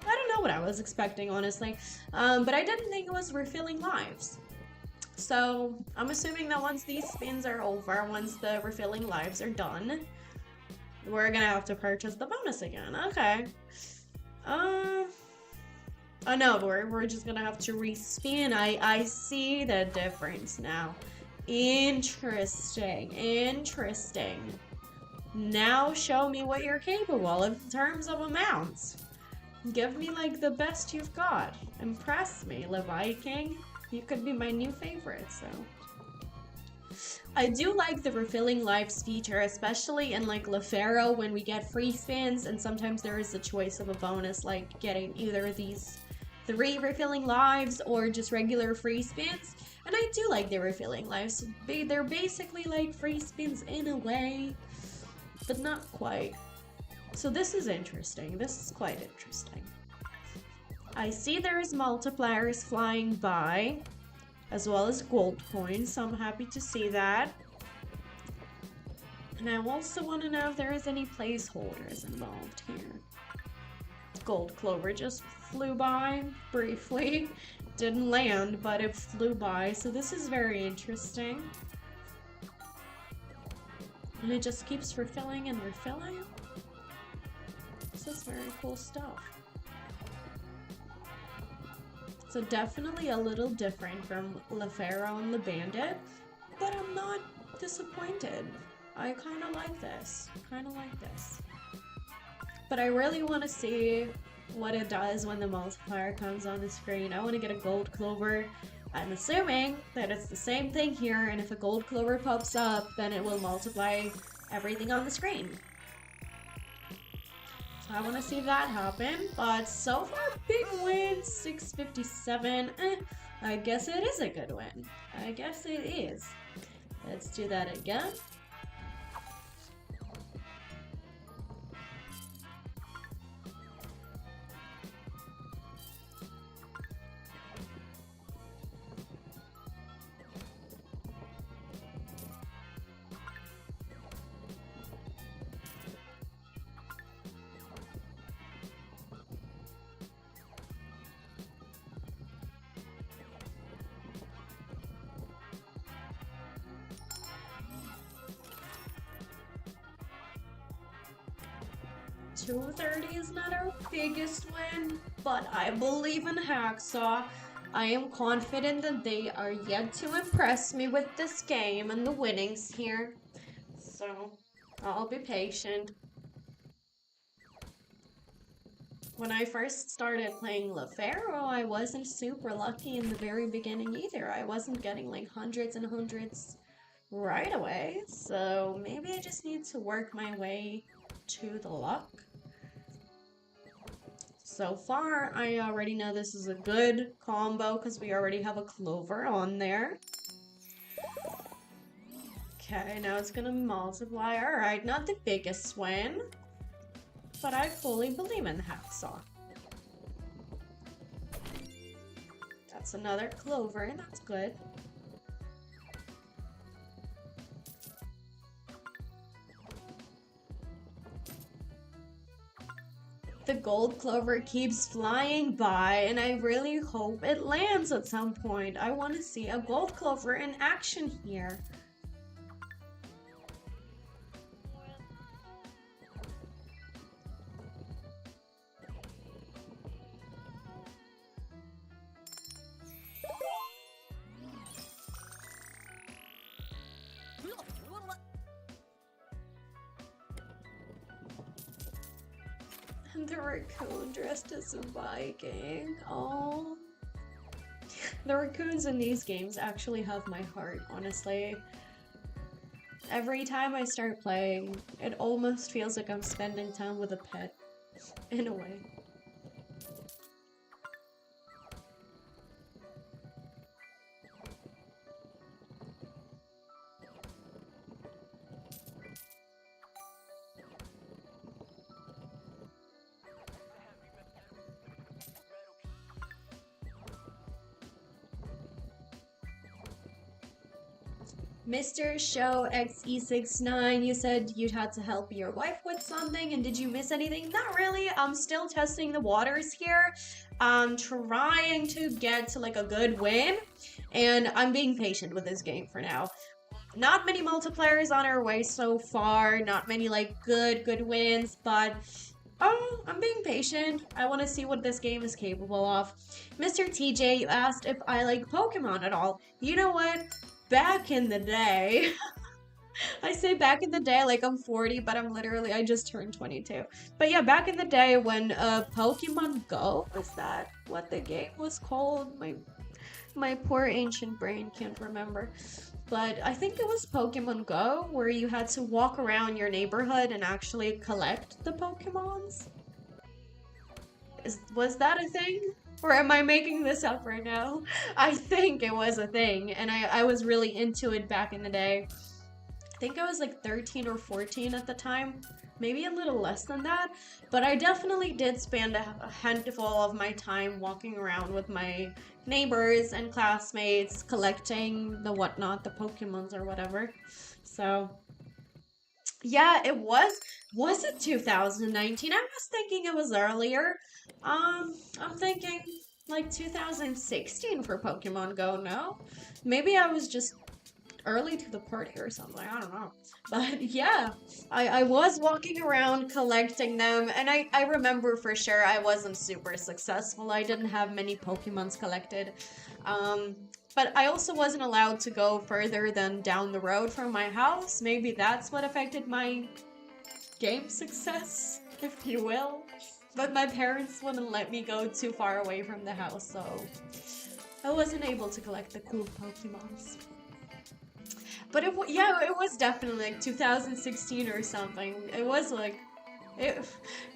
S1: I don't know what I was expecting honestly, but I didn't think it was refilling lives. So I'm assuming that once these spins are over, once the refilling lives are done, we're gonna have to purchase the bonus again. Okay. Oh no, we're just gonna have to respin. I see the difference now. Interesting. Interesting. Now show me what you're capable of in terms of amounts. Give me like the best you've got. Impress me, LeViking. You could be my new favorite, so. I do like the refilling lives feature, especially in like LeFaro when we get free spins, and sometimes there is a choice of a bonus like getting either these 3 refilling lives or just regular free spins. And I do like the refilling lives. They're basically like free spins in a way, but not quite. So this is interesting. This is quite interesting. I see there is multipliers flying by, as well as gold coins, so I'm happy to see that. And I also want to know if there is any placeholders involved here. Gold clover just flew by briefly. Didn't land, but it flew by, so this is very interesting. And it just keeps refilling and refilling. This is very cool stuff. So definitely a little different from LeFaro and LeBandit, but I'm not disappointed. I kind of like this. But I really want to see what it does when the multiplier comes on the screen. I want to get a gold clover. I'm assuming that it's the same thing here, and if a gold clover pops up, then it will multiply everything on the screen. I want to see that happen, but so far, big win, 657. I guess it is a good win. I guess it is. Let's do that again. $230 is not our biggest win, but I believe in Hacksaw. I am confident that they are yet to impress me with this game and the winnings here. So, I'll be patient. When I first started playing LeFaro, I wasn't super lucky in the very beginning either. I wasn't getting like hundreds and hundreds right away. So, maybe I just need to work my way to the luck. So far, I already know this is a good combo because we already have a clover on there. Okay, now it's gonna multiply. Alright, not the biggest win, but I fully believe in the hacksaw. That's another clover, that's good. The gold clover keeps flying by, and I really hope it lands at some point. I want to see a gold clover in action here. And the raccoon dressed as a Viking. Oh. The raccoons in these games actually have my heart, honestly. Every time I start playing, it almost feels like I'm spending time with a pet, in a way. Mr. Show XE69, you said you'd had to help your wife with something, and did you miss anything? Not really. I'm still testing the waters here. I'm trying to get to like a good win, and I'm being patient with this game for now. Not many multipliers on our way so far, not many like good wins, but I'm being patient. I want to see what this game is capable of. Mr. TJ, you asked if I like Pokemon at all. You know what? Back in the day, I say back in the day like I'm 40, but I just turned 22. But yeah, back in the day when Pokemon Go, was that what the game was called? My poor ancient brain can't remember. But I think it was Pokemon Go, where you had to walk around your neighborhood and actually collect the Pokemons. Was that a thing? Or am I making this up right now? I think it was a thing, and I was really into it back in the day. I think I was like 13 or 14 at the time, maybe a little less than that, but I definitely did spend a handful of my time walking around with my neighbors and classmates, collecting the whatnot, the Pokemons or whatever. So yeah, it was it 2019? I was thinking it was earlier. I'm thinking like 2016 for Pokemon Go, no? Maybe I was just early to the party or something, I don't know. But yeah, I was walking around collecting them, and I remember for sure I wasn't super successful. I didn't have many Pokemons collected. But I also wasn't allowed to go further than down the road from my house. Maybe that's what affected my game success, if you will. But my parents wouldn't let me go too far away from the house, so I wasn't able to collect the cool Pokemons. But it was definitely like 2016 or something. It was like,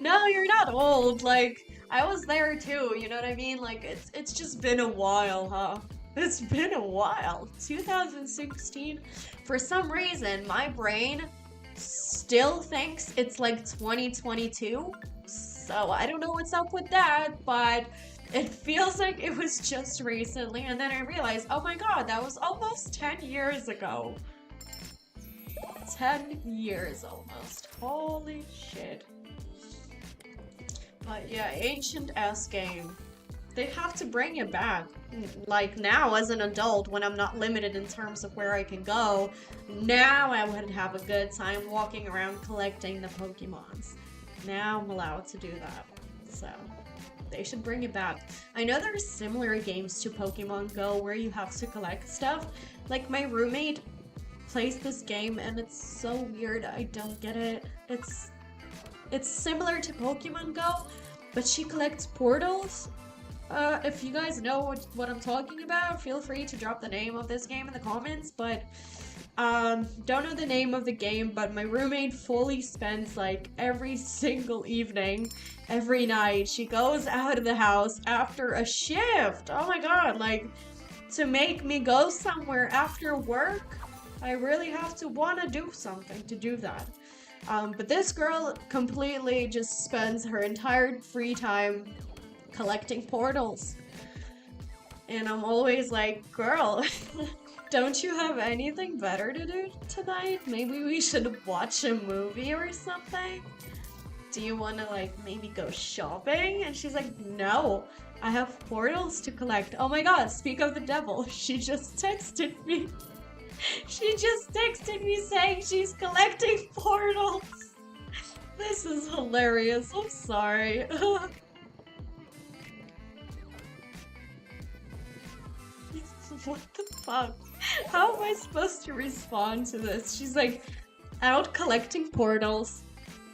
S1: no, you're not old. Like, I was there too, you know what I mean? Like, it's just been a while, huh? It's been a while. 2016. For some reason, my brain still thinks it's like 2022. So I don't know what's up with that, but it feels like it was just recently. And then I realized, oh my god, that was almost 10 years ago. 10 years almost. Holy shit. But yeah, ancient-ass game. They have to bring it back. Like now, as an adult, when I'm not limited in terms of where I can go, now I would have a good time walking around collecting the Pokemons. Now I'm allowed to do that. So, they should bring it back. I know there's similar games to Pokemon Go where you have to collect stuff. Like my roommate plays this game and it's so weird. I don't get it. It's similar to Pokemon Go, but she collects portals. If you guys know what I'm talking about, feel free to drop the name of this game in the comments, but don't know the name of the game, but my roommate fully spends like every single evening, every night, she goes out of the house after a shift. Oh my god, like to make me go somewhere after work. I really have to want to do something to do that. But this girl completely just spends her entire free time collecting portals. And I'm always like, girl, don't you have anything better to do tonight? Maybe we should watch a movie or something? Do you want to like maybe go shopping? And she's like, no, I have portals to collect. Oh my god, speak of the devil. She just texted me. She just texted me saying she's collecting portals. This is hilarious. I'm sorry. What the fuck? How am I supposed to respond to this? She's like, out collecting portals.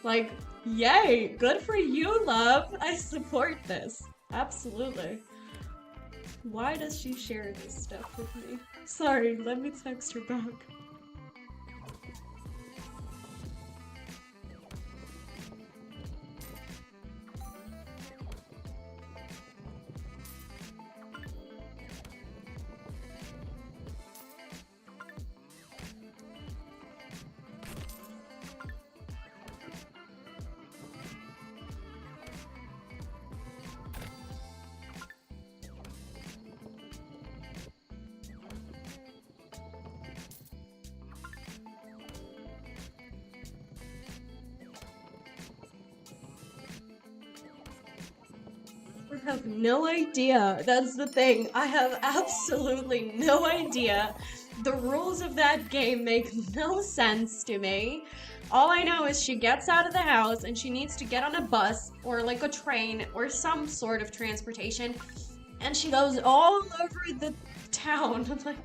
S1: Like, yay, good for you, love. I support this. Absolutely. Why does she share this stuff with me? Sorry, let me text her back. I have no idea. That's the thing. I have absolutely no idea. The rules of that game make no sense to me. All I know is she gets out of the house and she needs to get on a bus or like a train or some sort of transportation, and she goes all over the town. Like,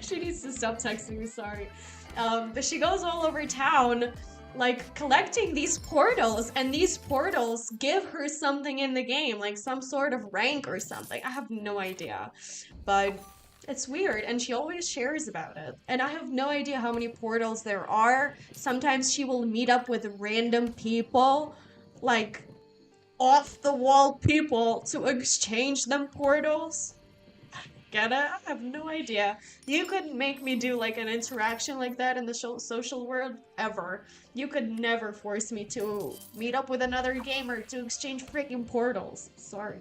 S1: she needs to stop texting me, sorry. But she goes all over town like collecting these portals, and these portals give her something in the game, like some sort of rank or something. I have no idea, but it's weird, and she always shares about it. And I have no idea how many portals there are. Sometimes she will meet up with random people, like off the wall people, to exchange them portals. Get it? I have no idea. You couldn't make me do like an interaction like that in the social world ever. You could never force me to meet up with another gamer to exchange freaking portals. Sorry.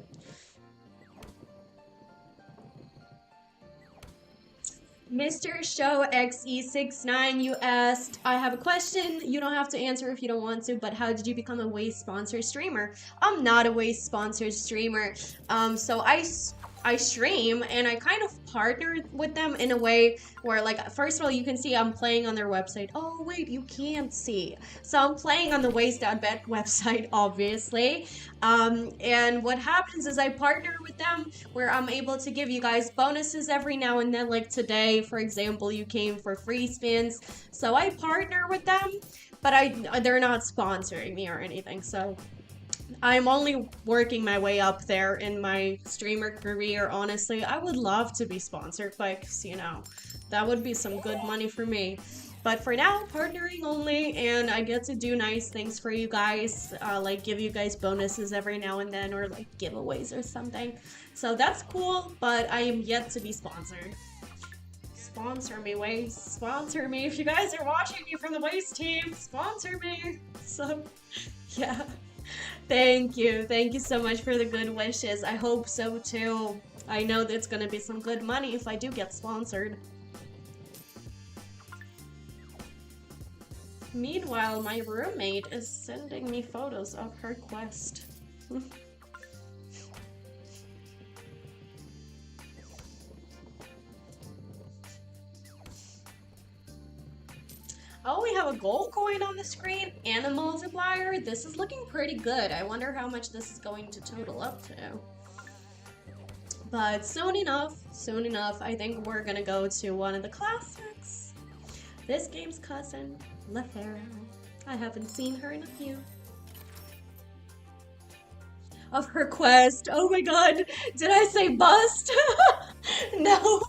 S1: Mr. Show XE69, you asked, I have a question. You don't have to answer if you don't want to, but how did you become a Weiss sponsored streamer? I'm not a Weiss sponsored streamer. So I stream and I kind of partnered with them in a way where, like, first of all, you can see I'm playing on their website. Oh wait, you can't see. So I'm playing on the Weiss.bet website, obviously. And what happens is I partner with them where I'm able to give you guys bonuses every now and then. Like today, for example, you came for free spins. So I partner with them, but they're not sponsoring me or anything. So I'm only working my way up there in my streamer career, honestly. I would love to be sponsored by casino. That would be some good money for me. But for now, partnering only, and I get to do nice things for you guys, like give you guys bonuses every now and then, or like giveaways or something. So that's cool, but I am yet to be sponsored. Sponsor me, Weiss. Sponsor me. If you guys are watching me from the Weiss team, sponsor me. So, yeah. Thank you. Thank you so much for the good wishes. I hope so too. I know that's gonna be some good money if I do get sponsored. Meanwhile, my roommate is sending me photos of her quest. Oh, we have a gold coin on the screen and a multiplier. This is looking pretty good. I wonder how much this is going to total up to. But soon enough, I think we're gonna go to one of the classics. This game's cousin, LaFaro. I haven't seen her in a few. Of her quest. Oh my god, did I say bust? No,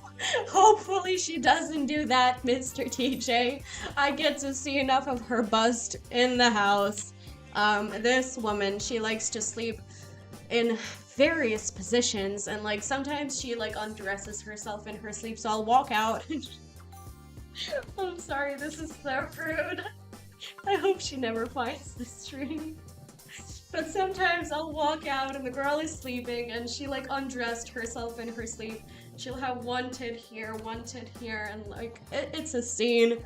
S1: hopefully she doesn't do that, Mr. TJ. I get to see enough of her bust in the house. This woman, she likes to sleep in various positions, and like sometimes she like undresses herself in her sleep, so I'll walk out I'm sorry, this is so rude. I hope she never finds the stream. But sometimes I'll walk out and the girl is sleeping and she like undressed herself in her sleep. She'll have one tit here, and like it's a scene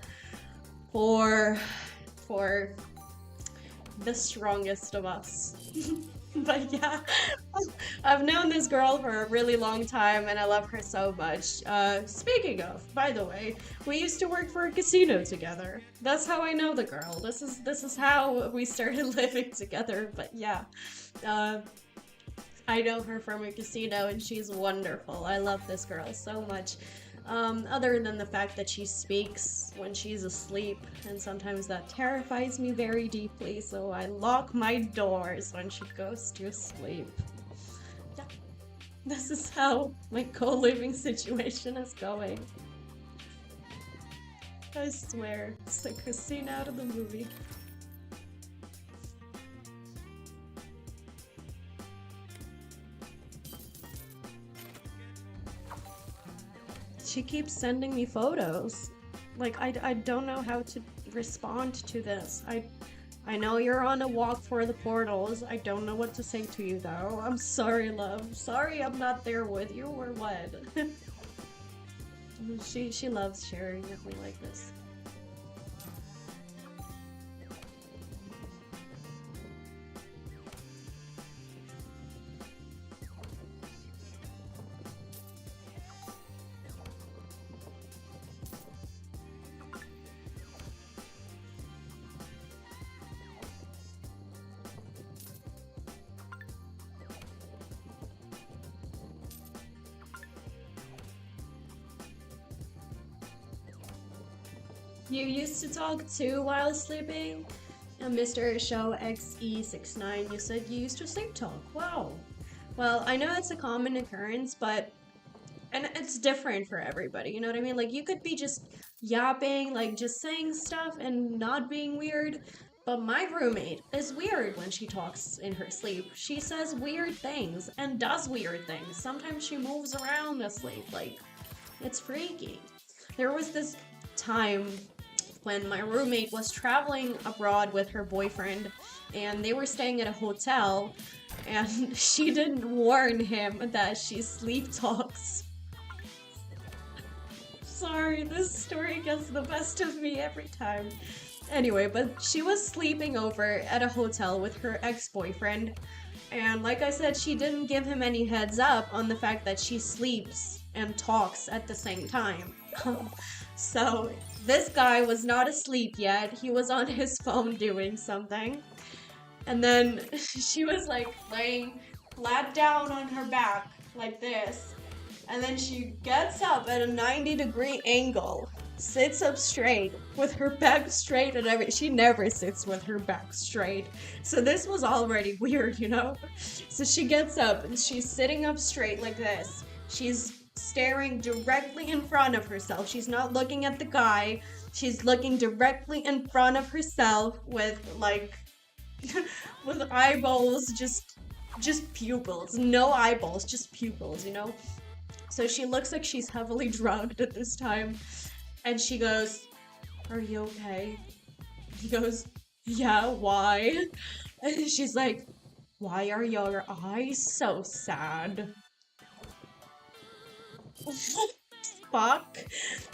S1: for for the strongest of us. But yeah, I've known this girl for a really long time and I love her so much. Speaking of, by the way, we used to work for a casino together. That's how I know the girl. This is how we started living together. But yeah, uh, I know her from a casino and she's wonderful. I love this girl so much. Other than the fact that she speaks when she's asleep, and sometimes that terrifies me very deeply, so I lock my doors when she goes to sleep. Yeah, this is how my co-living situation is going. I swear, it's like a scene out of the movie. She keeps sending me photos. Like, I don't know how to respond to this. I know you're on a walk for the portals. I don't know what to say to you, though. I'm sorry, love. Sorry I'm not there with you, or what? She loves sharing with me like this. You used to talk too while sleeping? And Mr. Show XE69, you said you used to sleep talk. Wow. Well, I know it's a common occurrence, but and it's different for everybody, you know what I mean? Like you could be just yapping, like just saying stuff and not being weird. But my roommate is weird when she talks in her sleep. She says weird things and does weird things. Sometimes she moves around asleep, like it's freaky. There was this time when my roommate was traveling abroad with her boyfriend and they were staying at a hotel and she didn't warn him that she sleep talks. Sorry, this story gets the best of me every time. Anyway, but she was sleeping over at a hotel with her ex-boyfriend, and like I said, she didn't give him any heads up on the fact that she sleeps and talks at the same time. So this guy was not asleep yet. He was on his phone doing something. And then she was like laying flat down on her back like this. And then she gets up at a 90-degree angle, sits up straight with her back straight and everything. She never sits with her back straight. So this was already weird, you know? So she gets up and she's sitting up straight like this. She's staring directly in front of herself. She's not looking at the guy. She's looking directly in front of herself with like with eyeballs, just pupils. No eyeballs, just pupils, you know? So she looks like she's heavily drugged at this time. And she goes, "Are you okay?" He goes, "Yeah, why?" And she's like, "Why are your eyes so sad?" Fuck.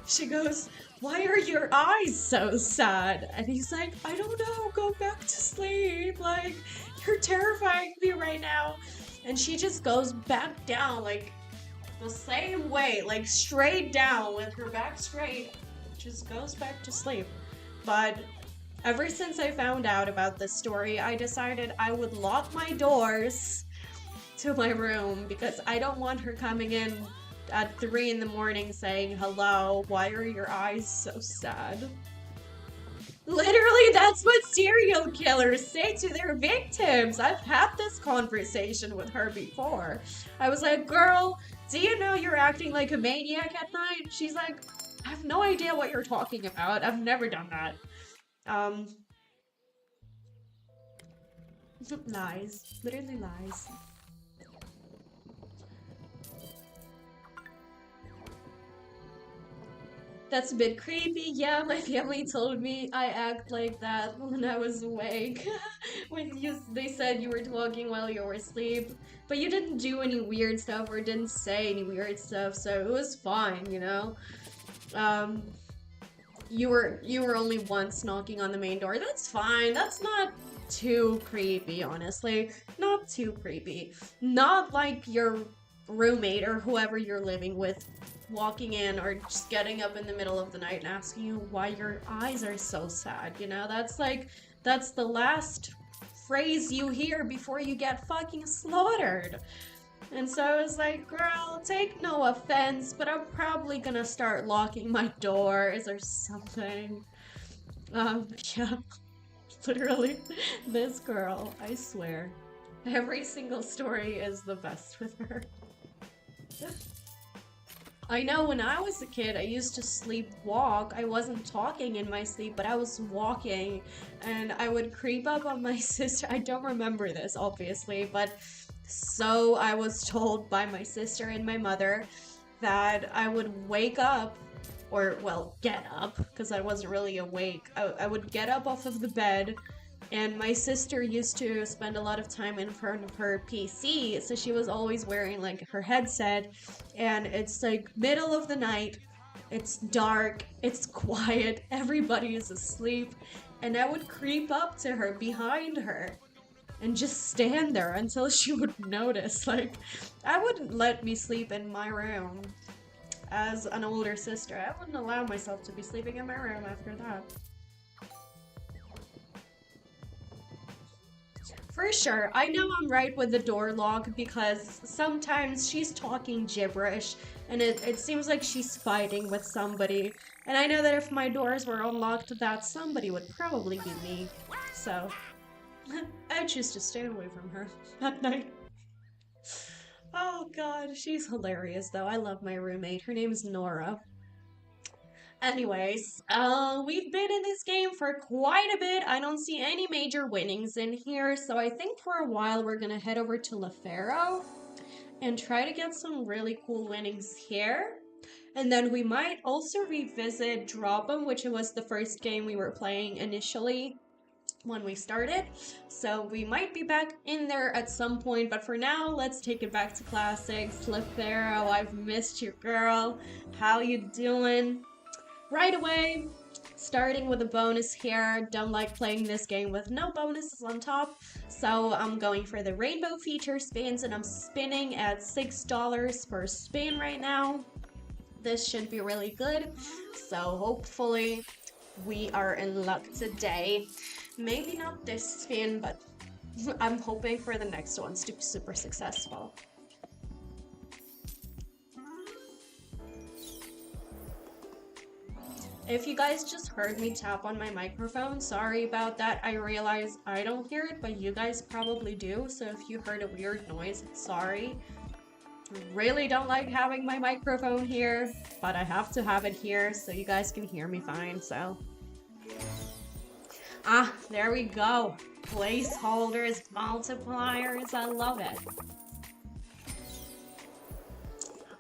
S1: She goes, "Why are your eyes so sad?" And he's like, "I don't know, go back to sleep. Like, you're terrifying me right now." And she just goes back down, like, the same way, like, straight down with her back straight. Just goes back to sleep. But ever since I found out about this story, I decided I would lock my doors to my room because I don't want her coming in at 3 in the morning saying, "Hello, why are your eyes so sad?" Literally, that's what serial killers say to their victims. I've had this conversation with her before. I was like, "Girl, do you know you're acting like a maniac at night?" She's like, "I have no idea what you're talking about. I've never done that." Lies. Literally lies. That's a bit creepy. Yeah, my family told me I act like that when I was awake. They said you were talking while you were asleep, but you didn't do any weird stuff or didn't say any weird stuff, so it was fine, you know. Um, you were only once knocking on the main door. That's fine. That's not too creepy, honestly. Not too creepy. Not like your roommate or whoever you're living with walking in or just getting up in the middle of the night and asking you why your eyes are so sad, you know? That's the last phrase you hear before you get fucking slaughtered. And so I was like, girl, take no offense, but I'm probably gonna start locking my doors or something. Yeah, literally, this girl, I swear. Every single story is the best with her. I know when I was a kid, I used to sleepwalk. I wasn't talking in my sleep, but I was walking, and I would creep up on my sister. I don't remember this, obviously, but so I was told by my sister and my mother that I would wake up, or, well, get up, because I wasn't really awake. I would get up off of the bed, and my sister used to spend a lot of time in front of her PC, so she was always wearing like her headset, and it's like middle of the night, it's dark, it's quiet, everybody is asleep, and I would creep up to her behind her and just stand there until she would notice. Like, I wouldn't let me sleep in my room as an older sister. I wouldn't allow myself to be sleeping in my room after that. For sure. I know I'm right with the door lock because sometimes she's talking gibberish and it seems like she's fighting with somebody. And I know that if my doors were unlocked, that somebody would probably be me. So, I choose to stay away from her at night. Oh god, she's hilarious though. I love my roommate. Her name is Nora. Anyways, we've been in this game for quite a bit. I don't see any major winnings in here, so I think for a while we're gonna head over to LaFaro and try to get some really cool winnings here. And then we might also revisit Drop 'em, which was the first game we were playing initially when we started. So we might be back in there at some point, but for now, let's take it back to classics. LaFaro, I've missed you, girl. How you doing? Right away, starting with a bonus here. Don't like playing this game with no bonuses on top, so I'm going for the rainbow feature spins, and I'm spinning at $6 per spin right now. This should be really good, so hopefully we are in luck today. Maybe not this spin, but I'm hoping for the next ones to be super successful. If you guys just heard me tap on my microphone, sorry about that. I realize I don't hear it, but you guys probably do. So if you heard a weird noise, sorry. Really don't like having my microphone here, but I have to have it here so you guys can hear me fine, so. Ah, there we go. Placeholders, multipliers, I love it.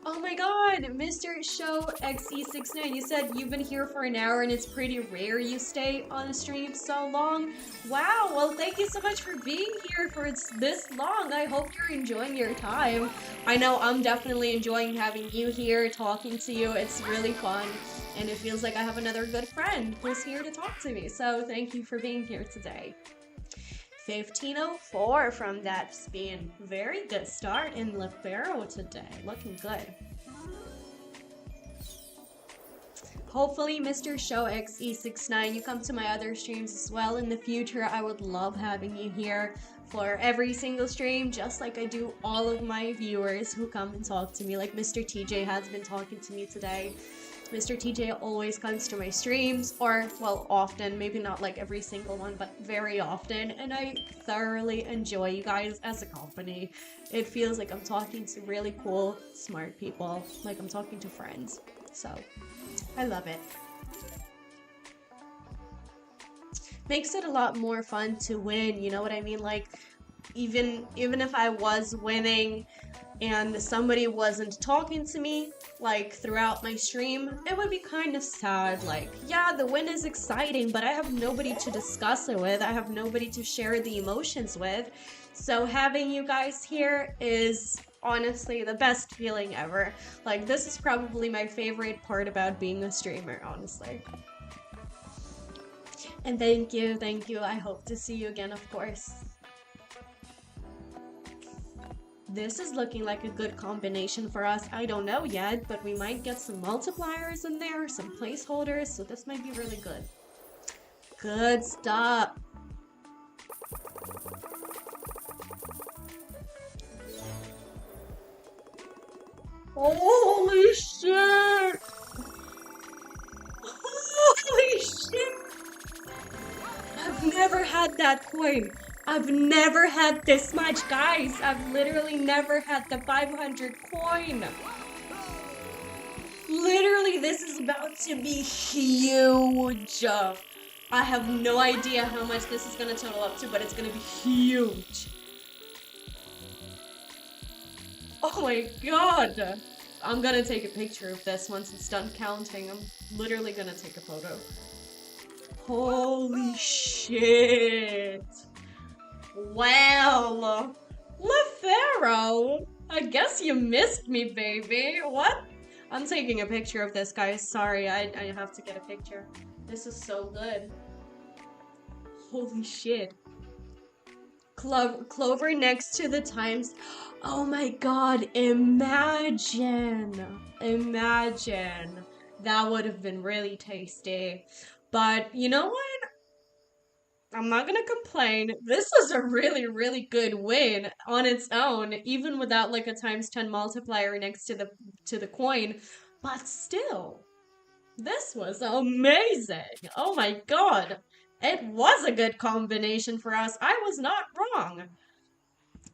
S1: Oh my god, Mr. Show XE69, you said you've been here for an hour and it's pretty rare you stay on a stream so long. Wow, well thank you so much for being here for this long. I hope you're enjoying your time. I know I'm definitely enjoying having you here, talking to you. It's really fun and it feels like I have another good friend who's here to talk to me. So thank you for being here today. 1504 from that spin. Very good start in LaFaro today. Looking good. Hopefully, Mr. Show XE69, you come to my other streams as well in the future. I would love having you here for every single stream, just like I do all of my viewers who come and talk to me, like Mr. TJ has been talking to me today. Mr. TJ always comes to my streams, or, well, often, maybe not like every single one, but very often, and I thoroughly enjoy you guys as a company. It feels like I'm talking to really cool, smart people, like I'm talking to friends, so I love it. Makes it a lot more fun to win, you know what I mean? Like, even if I was winning, and somebody wasn't talking to me like throughout my stream, it would be kind of sad. Like, yeah, the win is exciting, but I have nobody to discuss it with. I have nobody to share the emotions with. So having you guys here is honestly the best feeling ever. Like, this is probably my favorite part about being a streamer, honestly. And thank you, thank you. I hope to see you again, of course. This is looking like a good combination for us. I don't know yet, but we might get some multipliers in there, some placeholders, so this might be really good. Good stuff. Holy shit! Holy shit! I've never had that coin. I've never had this much, guys. I've literally never had the 500 coin. Literally, this is about to be huge. I have no idea how much this is going to total up to, but it's going to be huge. Oh my god. I'm going to take a picture of this once it's done counting. I'm literally going to take a photo. Holy shit. Well, LeFaro, I guess you missed me, baby. What? I'm taking a picture of this, guys. Sorry, I have to get a picture. This is so good. Holy shit. Clover next to the times. Oh my god, imagine. Imagine. That would have been really tasty. But you know what? I'm not gonna complain. This is a really, really good win on its own, even without like a ×10 multiplier next to the coin. But still, this was amazing. Oh my god. It was a good combination for us. I was not wrong.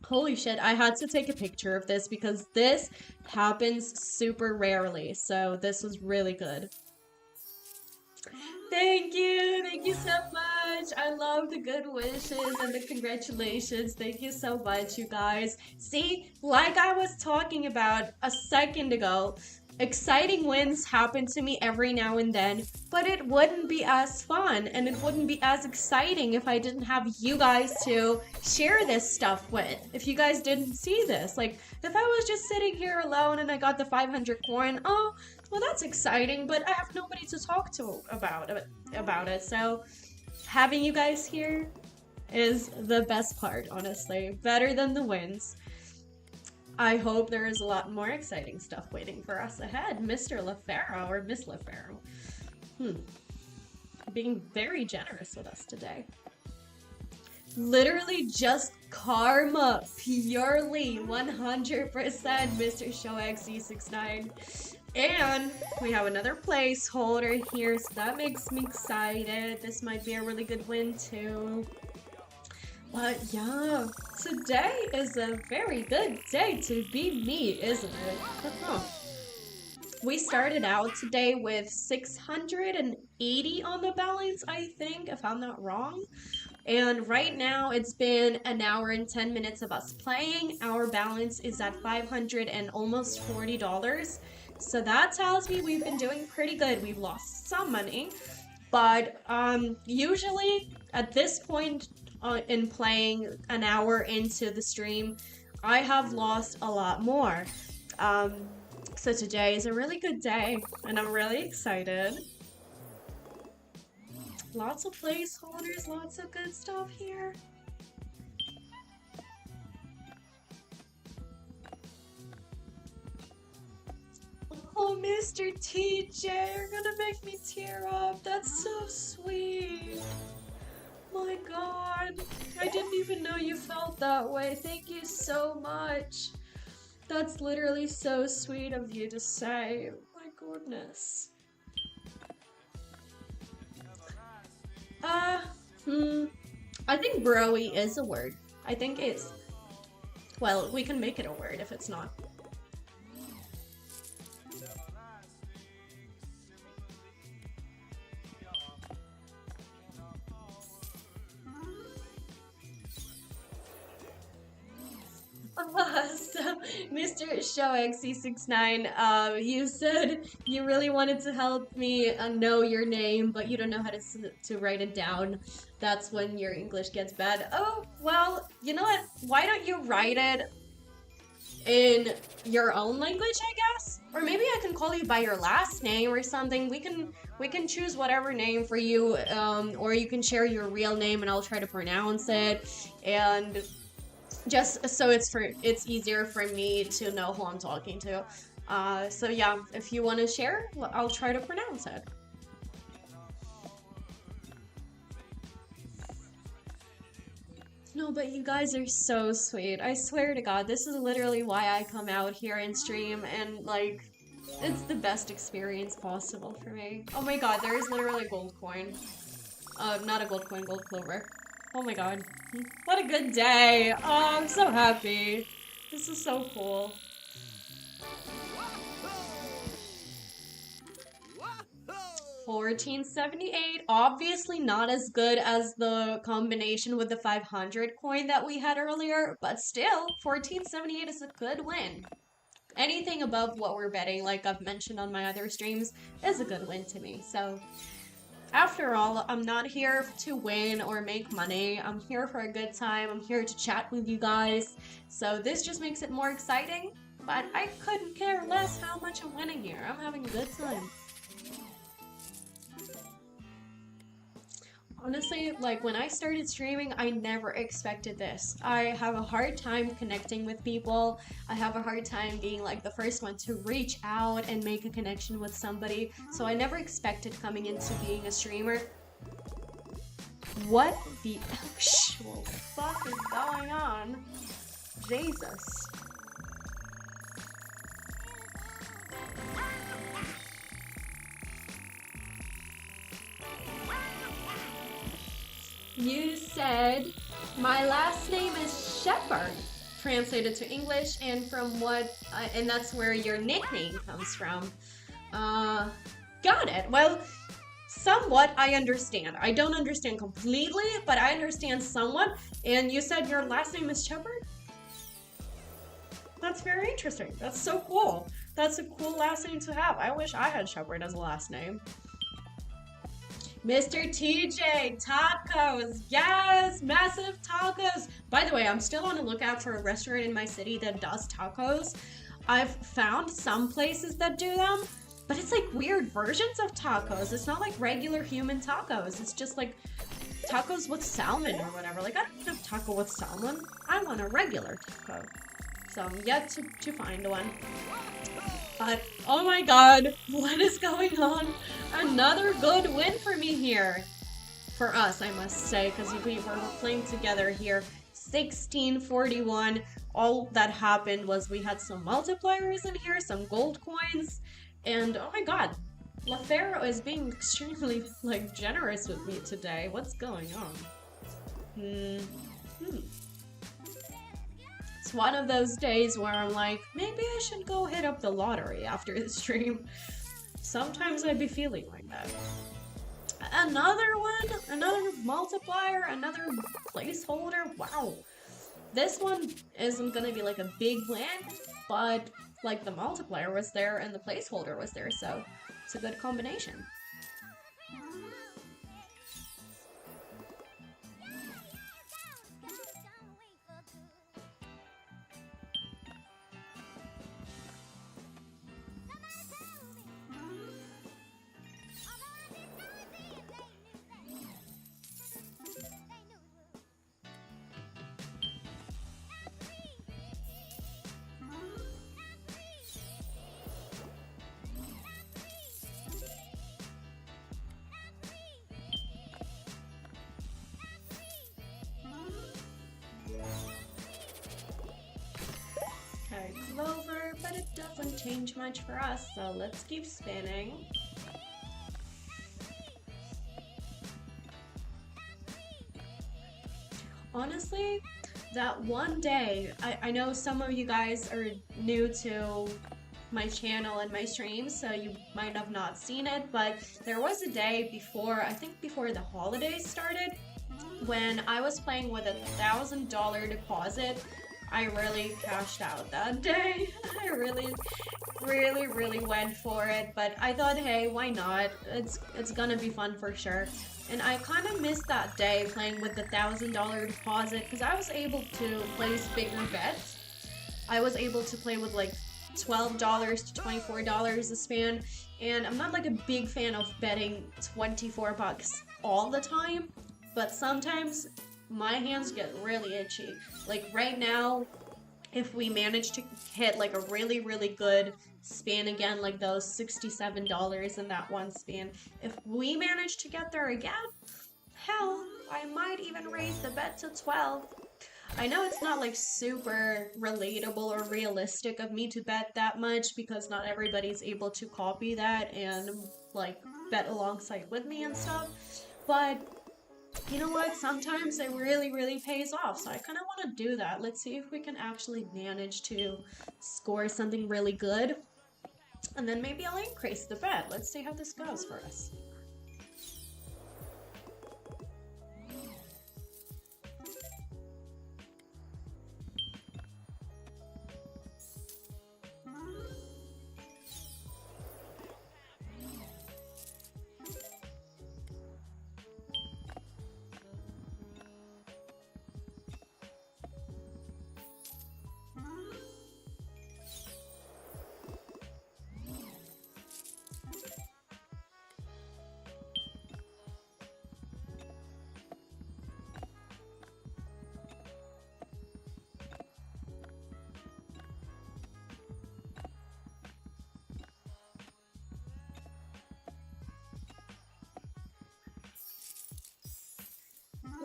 S1: Holy shit, I had to take a picture of this because this happens super rarely. So this was really good. Thank you so much. I love the good wishes and the congratulations. Thank you so much, you guys. See, like I was talking about a second ago, exciting wins happen to me every now and then, but it wouldn't be as fun and it wouldn't be as exciting if I didn't have you guys to share this stuff with. If you guys didn't see this, like if I was just sitting here alone and I got the 500 coin, oh, well, that's exciting, but I have nobody to talk to about it. So having you guys here is the best part, honestly. Better than the wins. I hope there is a lot more exciting stuff waiting for us ahead. Mr. LeFaro or Miss LeFaro. Being very generous with us today. Literally just karma. Purely 100% Mr. ShowXC69. And we have another placeholder here, so that makes me excited. This might be a really good win too. But yeah, today is a very good day to be me, isn't it? We started out today with 680 on the balance, I think, if I'm not wrong. And right now it's been an hour and 10 minutes of us playing. Our balance is at $500 and almost $40. So that tells me we've been doing pretty good. We've lost some money, but usually at this point in playing an hour into the stream, I have lost a lot more. So today is a really good day and I'm really excited. Lots of placeholders, lots of good stuff here. Oh, Mr. TJ, you're gonna make me tear up. That's so sweet. My god, I didn't even know you felt that way. Thank you so much. That's literally so sweet of you to say. My goodness. I think broy is a word. I think it's, well, we can make it a word if it's not. So Mr. ShowXC69, you said you really wanted to help me know your name, but you don't know how to write it down. That's when your English gets bad. Oh, well, you know what? Why don't you write it in your own language, I guess? Or maybe I can call you by your last name or something. We can choose whatever name for you, or you can share your real name and I'll try to pronounce it. And just so it's easier for me to know who I'm talking to. So yeah, if you want to share, I'll try to pronounce it. No, but you guys are so sweet. I swear to God, this is literally why I come out here and stream, and like, it's the best experience possible for me. Oh my God, there is literally a gold coin. Not a gold coin, gold clover. Oh my God. What a good day. Oh, I'm so happy. This is so cool. 1478, obviously not as good as the combination with the 500 coin that we had earlier, but still, 1478 is a good win. Anything above what we're betting, like I've mentioned on my other streams, is a good win to me. So, after all, I'm not here to win or make money. I'm here for a good time. I'm here to chat with you guys. So this just makes it more exciting, but I couldn't care less how much I'm winning here. I'm having a good time. Honestly, like when I started streaming, I never expected this. I have a hard time connecting with people. I have a hard time being like the first one to reach out and make a connection with somebody. So I never expected coming into being a streamer. What the actual fuck is going on? Jesus. You said, my last name is Shepherd, translated to English, and from what, and that's where your nickname comes from. Got it. Well, somewhat I understand. I don't understand completely, but I understand somewhat. And you said your last name is Shepherd? That's very interesting. That's so cool. That's a cool last name to have. I wish I had Shepherd as a last name. Mr. TJ, tacos. Yes, massive tacos. By the way, I'm still on the lookout for a restaurant in my city that does tacos. I've found some places that do them, but it's like weird versions of tacos. It's not like regular human tacos. It's just like tacos with salmon or whatever. Like, I don't want a taco with salmon. I want a regular taco. So I'm yet to find one. But, oh my God, what is going on? Another good win for me here. For us, I must say, because we were playing together here. 1641. All that happened was we had some multipliers in here, some gold coins, and oh my God, LaFaro is being extremely, like, generous with me today. What's going on? It's one of those days where I'm like, maybe I should go hit up the lottery after the stream. Sometimes I'd be feeling like that. Another one, another multiplier, another placeholder. Wow. This one isn't gonna be like a big win, but like the multiplier was there and the placeholder was there, so it's a good combination. Clover, but it doesn't change much for us, so let's keep spinning. Honestly, that one day, I know some of you guys are new to my channel and my streams, so you might have not seen it, but there was a day before, I think before the holidays started, when I was playing with $1,000 deposit I really cashed out that day. I really went for it, but I thought, hey, why not? It's gonna be fun for sure. And I kind of missed that day playing with the $1,000 deposit because I was able to place bigger bets. I was able to play with like $12 to $24 a span, and I'm not like a big fan of betting 24 bucks all the time, but sometimes my hands get really itchy. Like right now, if we manage to hit like a really good span again, like those $67 in that one span, if we manage to get there again, hell, I might even raise the bet to 12. I know it's not like super relatable or realistic of me to bet that much because not everybody's able to copy that and like bet alongside with me and stuff, but you know what? Sometimes it really pays off. So I kind of want to do that. Let's see if we can actually manage to score something really good. And then maybe I'll increase the bet. Let's see how this goes for us.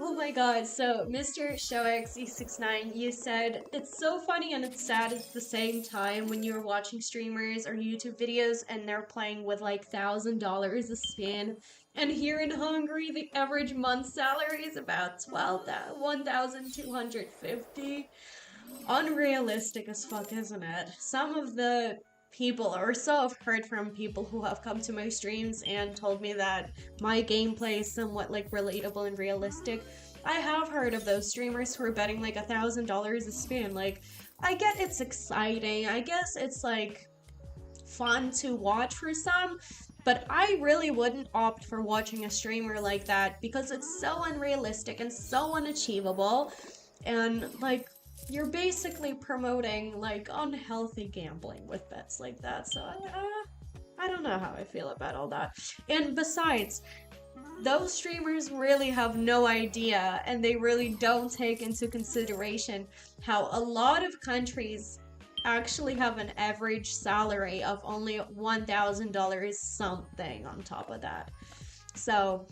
S1: Oh my god, so Mr. ShowXE69, you said it's so funny and it's sad at the same time when you're watching streamers or YouTube videos and they're playing with like $1,000 a span. And here in Hungary, the average month salary is about 1,250. Unrealistic as fuck, isn't it? Some of the people, or so I've heard from people who have come to my streams and told me that my gameplay is somewhat like relatable and realistic. I have heard of those streamers who are betting like $1,000 a spin. Like, I get it's exciting. I guess it's like fun to watch for some, but I really wouldn't opt for watching a streamer like that because it's so unrealistic and so unachievable. And like, you're basically promoting like unhealthy gambling with bets like that. So I don't know how I feel about all that. And besides, those streamers really have no idea and they really don't take into consideration how a lot of countries actually have an average salary of only $1,000 something on top of that. So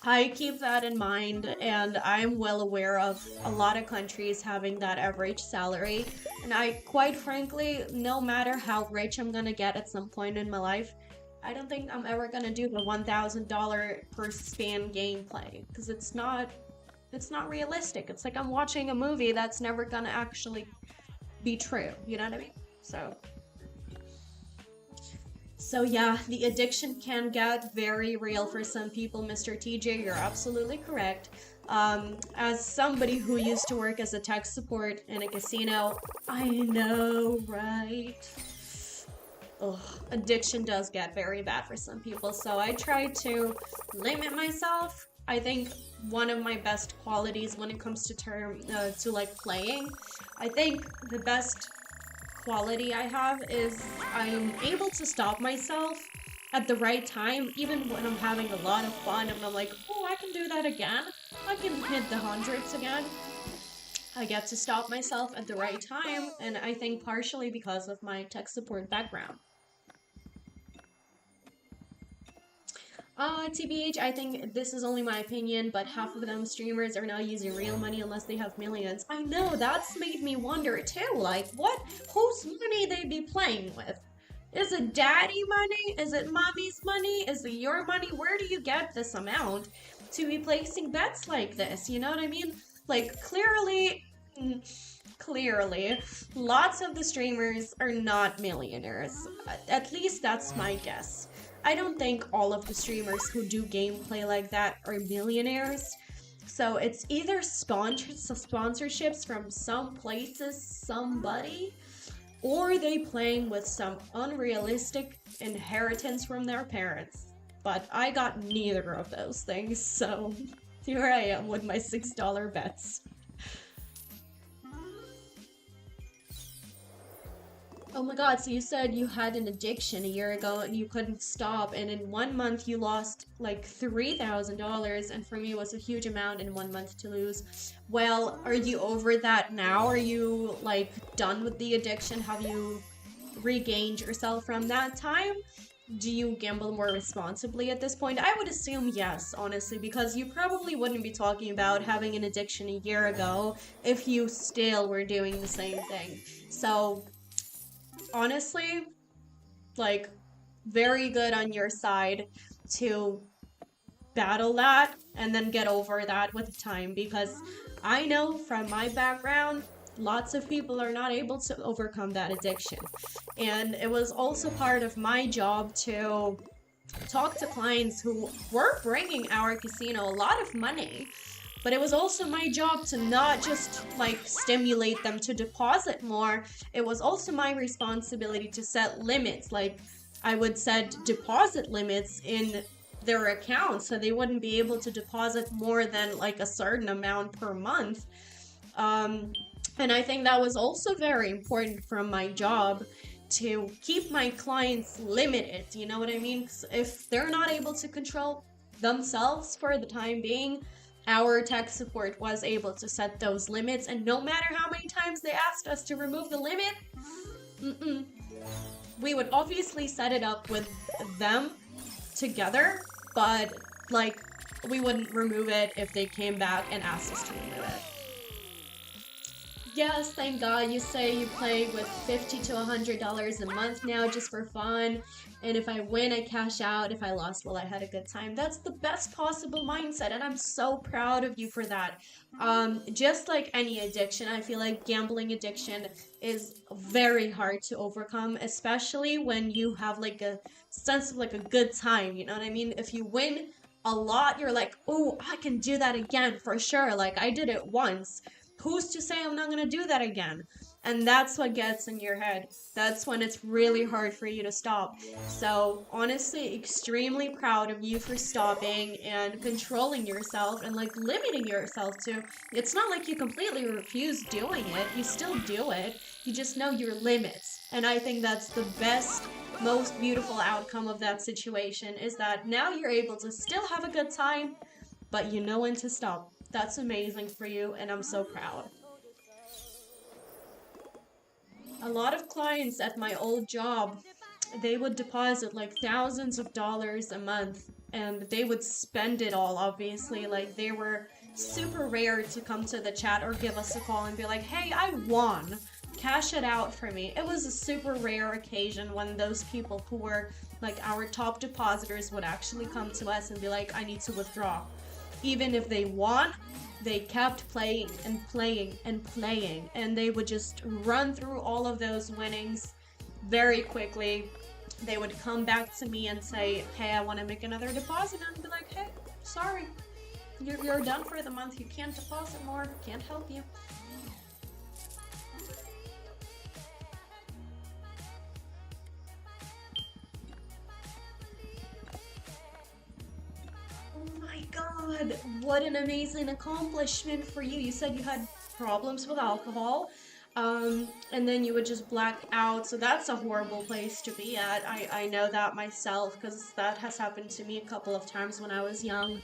S1: I keep that in mind, and I'm well aware of a lot of countries having that average salary. And I, quite frankly, no matter how rich I'm gonna get at some point in my life, I don't think I'm ever gonna do the $1,000 per span gameplay because it's not realistic. It's like I'm watching a movie that's never gonna actually be true. You know what I mean? So yeah, the addiction can get very real for some people, Mr. TJ. You're absolutely correct. As somebody who used to work as a tech support in a casino, I know, right? Ugh, addiction does get very bad for some people, so I try to limit myself. I think one of my best qualities when it comes to like playing, I think the best quality I have is I'm able to stop myself at the right time, even when I'm having a lot of fun and I'm like, oh, I can do that again. I can hit the hundreds again. I get to stop myself at the right time, and I think partially because of my tech support background. TBH, I think this is only my opinion, but half of them streamers are now using real money unless they have millions. I know, that's made me wonder too, like, whose money they be playing with? Is it daddy money? Is it mommy's money? Is it your money? Where do you get this amount to be placing bets like this? You know what I mean? Like, clearly, lots of the streamers are not millionaires. At least that's my guess. I don't think all of the streamers who do gameplay like that are millionaires. So it's either sponsorships from some places, somebody, or they playing with some unrealistic inheritance from their parents. But I got neither of those things, so here I am with my $6 bets. Oh my god, so you said you had an addiction a year ago and you couldn't stop, and in 1 month you lost like $3,000, and for me it was a huge amount in 1 month to lose. Well, are you over that now? Are you like done with the addiction? Have you regained yourself from that time? Do you gamble more responsibly at this point? I would assume yes, honestly, because you probably wouldn't be talking about having an addiction a year ago if you still were doing the same thing. So honestly, like, very good on your side to battle that and then get over that with time, because I know from my background, lots of people are not able to overcome that addiction. And it was also part of my job to talk to clients who were bringing our casino a lot of money, but it was also my job to not just like stimulate them to deposit more. It was also my responsibility to set limits. Like, I would set deposit limits in their account so they wouldn't be able to deposit more than like a certain amount per month. And I think that was also very important from my job, to keep my clients limited. You know what I mean? 'Cause if they're not able to control themselves for the time being, our tech support was able to set those limits, and no matter how many times they asked us to remove the limit, we would obviously set it up with them together, but like, we wouldn't remove it if they came back and asked us to remove it. Yes, thank God. You say you play with $50 to $100 a month now just for fun. And if I win, I cash out. If I lost, well, I had a good time. That's the best possible mindset, and I'm so proud of you for that. Just like any addiction, I feel like gambling addiction is very hard to overcome, especially when you have like a sense of like a good time. You know what I mean? If you win a lot, you're like, oh, I can do that again for sure. Like, I did it once. Who's to say I'm not gonna do that again? And that's what gets in your head. That's when it's really hard for you to stop. So honestly, extremely proud of you for stopping and controlling yourself and like limiting yourself to. It's not like you completely refuse doing it. You still do it. You just know your limits. And I think that's the best, most beautiful outcome of that situation, is that now you're able to still have a good time, but you know when to stop. That's amazing for you, and I'm so proud. A lot of clients at my old job, they would deposit like thousands of dollars a month, and they would spend it all, obviously. Like, they were super rare to come to the chat or give us a call and be like, hey, I won. Cash it out for me. It was a super rare occasion when those people who were like our top depositors would actually come to us and be like, I need to withdraw. Even if they won, they kept playing and playing and playing, and they would just run through all of those winnings very quickly. They would come back to me and say, hey, I want to make another deposit, and I'd be like, hey, sorry, you're done for the month. You can't deposit more. Can't help you. Oh my god, what an amazing accomplishment for you. You said you had problems with alcohol, and then you would just black out. So that's a horrible place to be at. I know that myself, because that has happened to me a couple of times when I was young.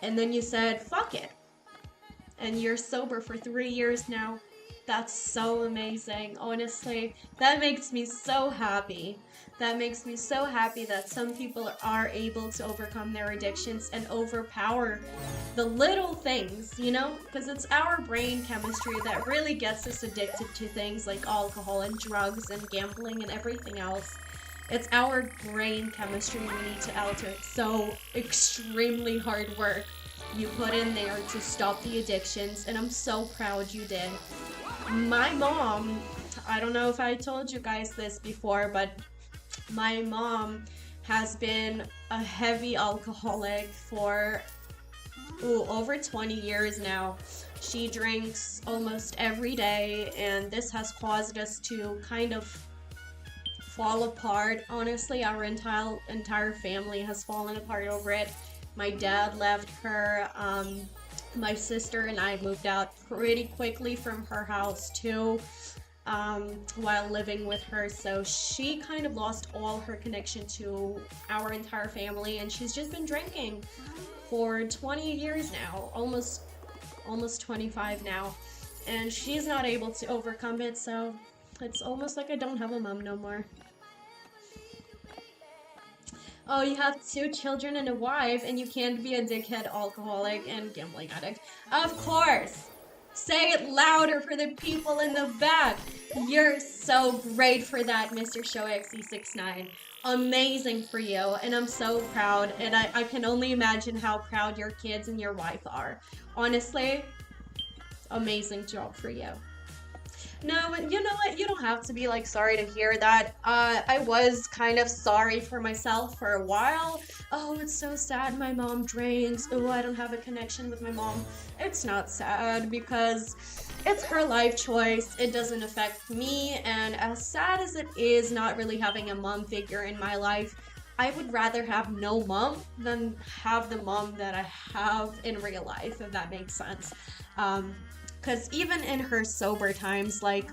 S1: And then you said, fuck it. And you're sober for 3 years now. That's so amazing. Honestly, that makes me so happy. That makes me so happy that some people are able to overcome their addictions and overpower the little things, you know? Because it's our brain chemistry that really gets us addicted to things like alcohol and drugs and gambling and everything else. It's our brain chemistry we need to alter. So extremely hard work you put in there to stop the addictions, and I'm so proud you did. My mom, I don't know if I told you guys this before, but my mom has been a heavy alcoholic for over 20 years now. She drinks almost every day, and this has caused us to kind of fall apart. Honestly, our entire family has fallen apart over it. My dad left her. My sister and I moved out pretty quickly from her house too, while living with her. So she kind of lost all her connection to our entire family, and she's just been drinking for 20 years now, almost 25 now, and she's not able to overcome it. So it's almost like I don't have a mom no more. Oh, you have 2 children and a wife, and you can't be a dickhead alcoholic and gambling addict. Of course! Say it louder for the people in the back. You're so great for that, Mr. Show XE69. Amazing for you, and I'm so proud, and I can only imagine how proud your kids and your wife are. Honestly, amazing job for you. No, and you know what? You don't have to be like sorry to hear that. I was kind of sorry for myself for a while. Oh, it's so sad my mom drinks. Oh, I don't have a connection with my mom. It's not sad because it's her life choice. It doesn't affect me. And as sad as it is not really having a mom figure in my life, I would rather have no mom than have the mom that I have in real life, if that makes sense. Because even in her sober times, like,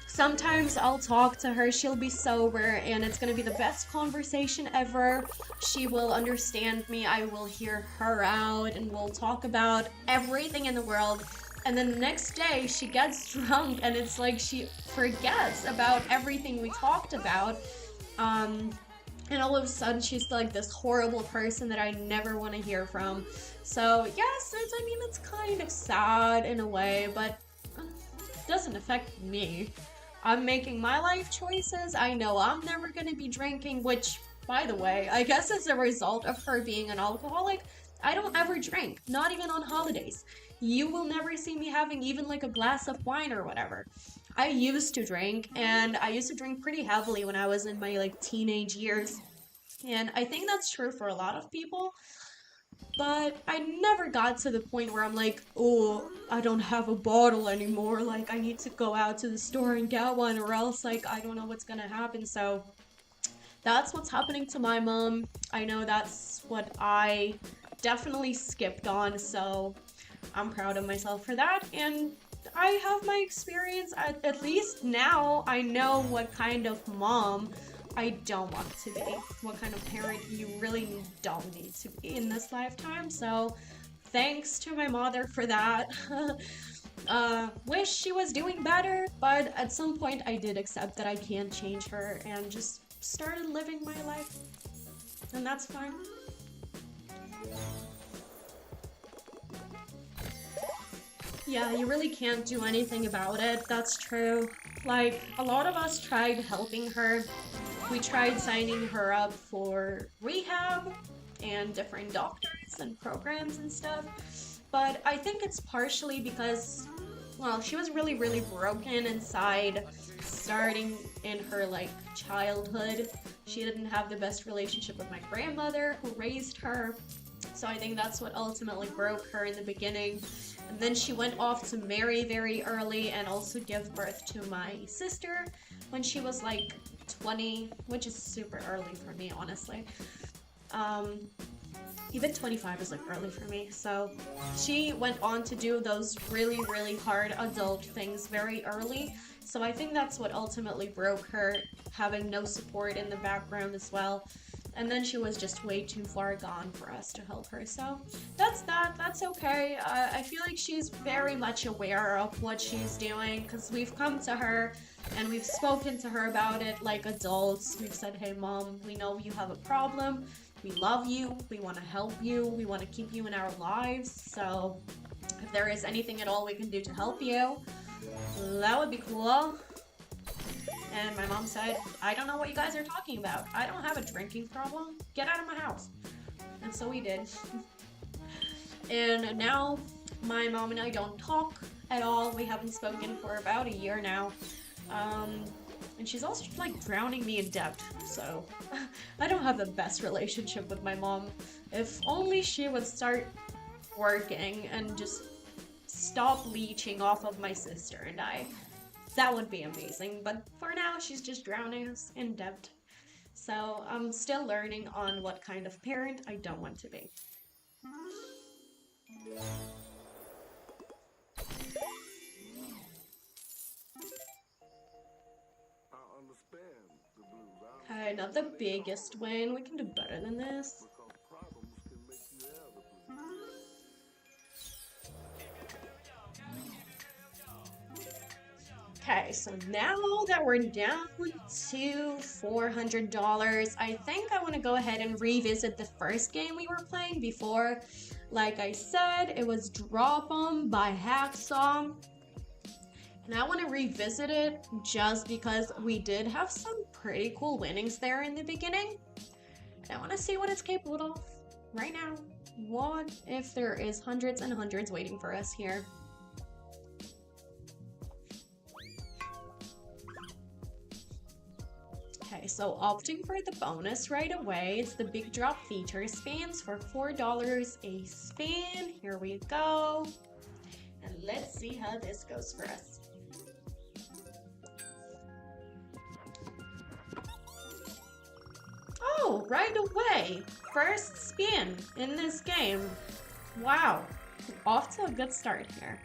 S1: sometimes I'll talk to her, she'll be sober, and it's gonna be the best conversation ever. She will understand me, I will hear her out, and we'll talk about everything in the world. And then the next day, she gets drunk, and it's like she forgets about everything we talked about. And all of a sudden, she's like this horrible person that I never want to hear from. So, yes, it's kind of sad in a way, but it doesn't affect me. I'm making my life choices. I know I'm never going to be drinking, which, by the way, I guess as a result of her being an alcoholic, I don't ever drink, not even on holidays. You will never see me having even like a glass of wine or whatever. I used to drink, and I used to drink pretty heavily when I was in my like teenage years. And I think that's true for a lot of people, but I never got to the point where I'm like, oh, I don't have a bottle anymore, like I need to go out to the store and get one, or else like I don't know what's gonna happen. So that's what's happening to my mom. I know that's what I definitely skipped on, so I'm proud of myself for that. And I have my experience. At least now I know what kind of mom I don't want to be, what kind of parent you really don't need to be in this lifetime. So thanks to my mother for that. Wish she was doing better, but at some point I did accept that I can't change her and just started living my life, and that's fine. Yeah, you really can't do anything about it. That's true. Like, a lot of us tried helping her. We tried signing her up for rehab and different doctors and programs and stuff. But I think it's partially because, well, she was really, really broken inside starting in her, like, childhood. She didn't have the best relationship with my grandmother who raised her. So I think that's what ultimately broke her in the beginning. And then she went off to marry very early and also give birth to my sister when she was like 20, which is super early for me, honestly. Even 25 is like early for me. So she went on to do those really, really hard adult things very early. So I think that's what ultimately broke her, having no support in the background as well. And then she was just way too far gone for us to help her. So that's that. That's okay. I feel like she's very much aware of what she's doing because we've come to her and we've spoken to her about it like adults. We've said, hey, mom, we know you have a problem. We love you. We want to help you. We want to keep you in our lives. So if there is anything at all we can do to help you, that would be cool. And my mom said, I don't know what you guys are talking about. I don't have a drinking problem. Get out of my house. And so we did. And now my mom and I don't talk at all. We haven't spoken for about a year now. And she's also like drowning me in debt. So I don't have the best relationship with my mom. If only she would start working and just stop leeching off of my sister and I. That would be amazing. But for now, she's just drowning us in debt. So I'm still learning on what kind of parent I don't want to be. Okay, not the biggest win. We can do better than this. Okay, so now that we're down to $400, I think I want to go ahead and revisit the first game we were playing before. Like I said, it was Drop 'em by Hacksaw. And I want to revisit it just because we did have some pretty cool winnings there in the beginning. And I want to see what it's capable of right now. What if there is hundreds and hundreds waiting for us here? Okay, so opting for the bonus right away. It's the big drop feature spins for $4 a spin. Here we go. And let's see how this goes for us. Oh, right away. First spin in this game. Wow. Off to a good start here.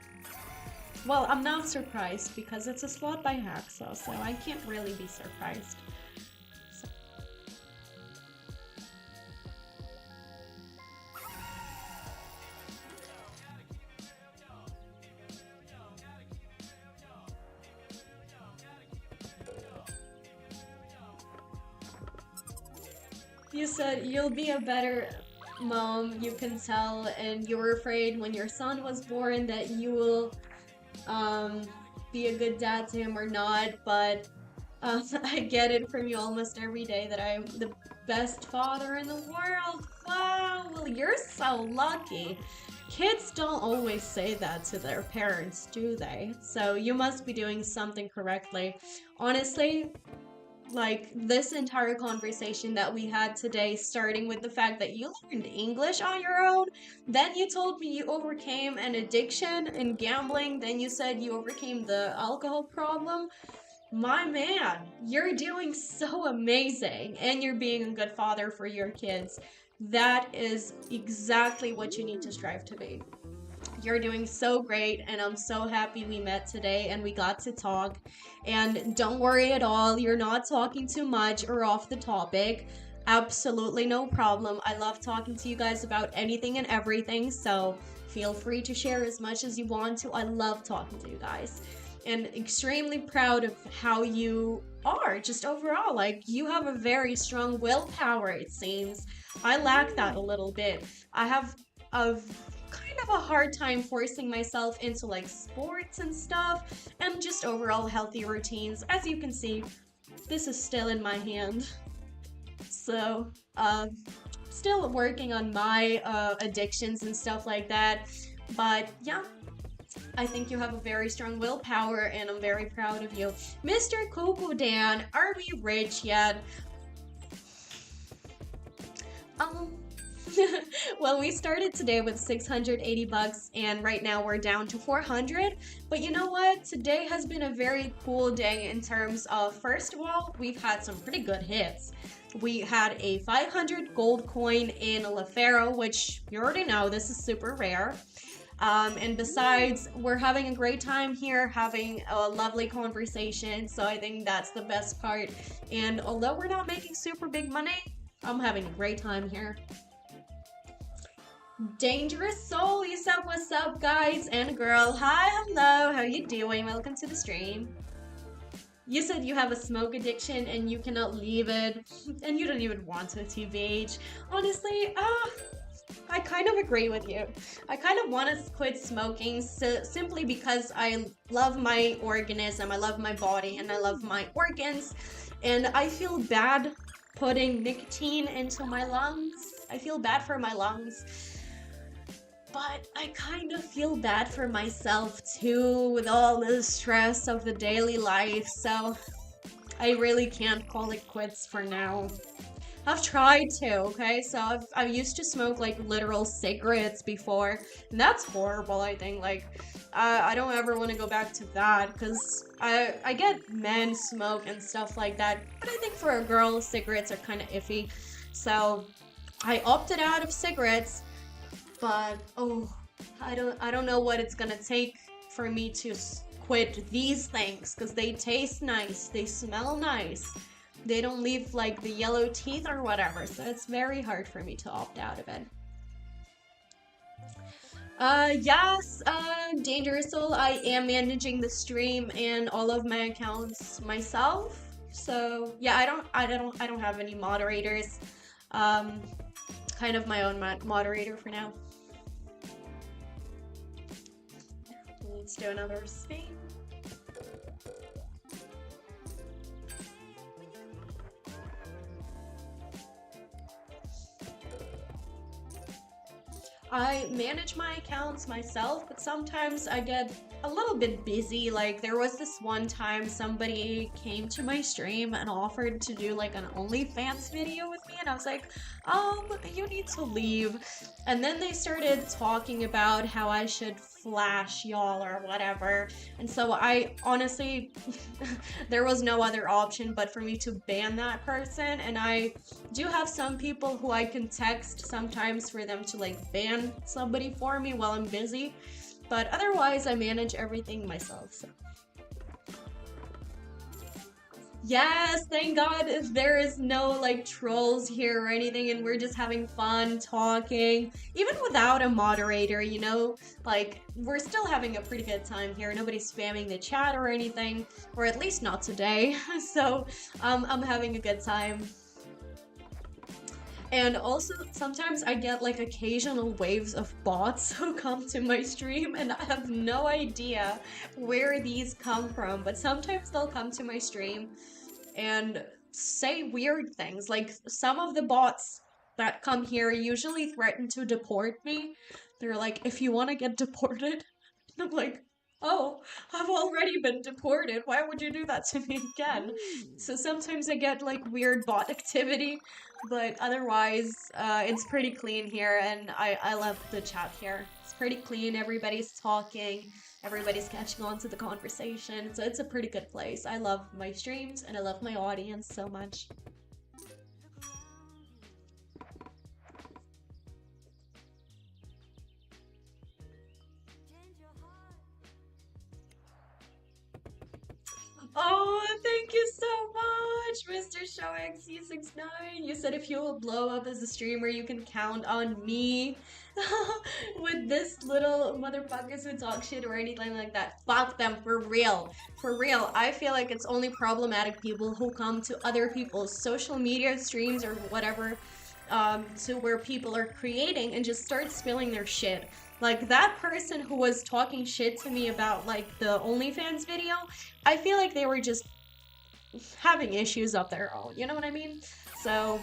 S1: Well, I'm not surprised because it's a slot by Hacksaw, so I can't really be surprised. You said you'll be a better mom, you can tell, and you were afraid when your son was born that you will be a good dad to him or not, but I get it from you almost every day that I'm the best father in the world. Wow, well, you're so lucky. Kids don't always say that to their parents, do they? So you must be doing something correctly. Honestly, like this entire conversation that we had today, starting with the fact that you learned English on your own, then you told me you overcame an addiction in gambling, then you said you overcame the alcohol problem. My man, you're doing so amazing, and you're being a good father for your kids. That is exactly what you need to strive to be. You're doing so great, and I'm so happy we met today and we got to talk. And don't worry at all, you're not talking too much or off the topic. Absolutely no problem. I love talking to you guys about anything and everything, so feel free to share as much as you want to. I love talking to you guys. And extremely proud of how you are, just overall. Like, you have a very strong willpower, it seems. I lack that a little bit. I have a kind of a hard time forcing myself into like sports and stuff and just overall healthy routines. As you can see, this is still in my hand. So, still working on my addictions and stuff like that. But yeah, I think you have a very strong willpower and I'm very proud of you. Mr. Coco Dan, are we rich yet? Well, we started today with 680 bucks and right now we're down to 400. But you know what? Today has been a very cool day in terms of, first of all, we've had some pretty good hits. We had a 500 gold coin in LaFaro, which you already know, this is super rare. And besides, we're having a great time here, having a lovely conversation. So I think that's the best part. And although we're not making super big money, I'm having a great time here. Dangerous Soul, you said what's up, guys and girl. Hi, hello, how you doing? Welcome to the stream. You said you have a smoke addiction and you cannot leave it, and you don't even want to, TBH. Honestly, I kind of agree with you. I kind of want to quit smoking simply because I love my organism, I love my body, and I love my organs, and I feel bad putting nicotine into my lungs. I feel bad for my lungs. But I kind of feel bad for myself too with all the stress of the daily life, so I really can't call it quits for now. I've tried to, okay? So I used to smoke like literal cigarettes before, and that's horrible, I think. Like, I don't ever want to go back to that because I get men smoke and stuff like that, but I think for a girl, cigarettes are kind of iffy. So I opted out of cigarettes, but oh, I don't know what it's gonna take for me to quit these things because they taste nice, they smell nice, they don't leave like the yellow teeth or whatever, so it's very hard for me to opt out of it. Yes, Dangerous Soul, I am managing the stream and all of my accounts myself. So yeah, I don't have any moderators. Um, kind of my own moderator for now. Let's do another spin. I manage my accounts myself, but sometimes I get a little bit busy. Like, there was this one time somebody came to my stream and offered to do like an OnlyFans video with me, and I was like, you need to leave. And then they started talking about how I should flash y'all or whatever. And so I honestly, there was no other option but for me to ban that person. And I do have some people who I can text sometimes for them to like ban somebody for me while I'm busy, but otherwise I manage everything myself. So. Yes, thank God if there is no like trolls here or anything and we're just having fun talking. Even without a moderator, like we're still having a pretty good time here. Nobody's spamming the chat or anything, or at least not today. So I'm having a good time. And also, sometimes I get like occasional waves of bots who come to my stream, and I have no idea where these come from. But sometimes they'll come to my stream and say weird things. Like, some of the bots that come here usually threaten to deport me. They're like, if you want to get deported, I'm like, oh, I've already been deported. Why would you do that to me again? So sometimes I get like weird bot activity, but otherwise, it's pretty clean here, and I love the chat here. It's pretty clean. Everybody's talking. Everybody's catching on to the conversation. So it's a pretty good place. I love my streams and I love my audience so much. Oh, thank you so much, Mr. ShowXC69. You said if you will blow up as a streamer, you can count on me. With this little motherfuckers who talk shit or anything like that. Fuck them, for real. For real. I feel like it's only problematic people who come to other people's social media streams or whatever, to where people are creating and just start spilling their shit. Like, that person who was talking shit to me about, like, the OnlyFans video, I feel like they were just having issues of their own, you know what I mean? So,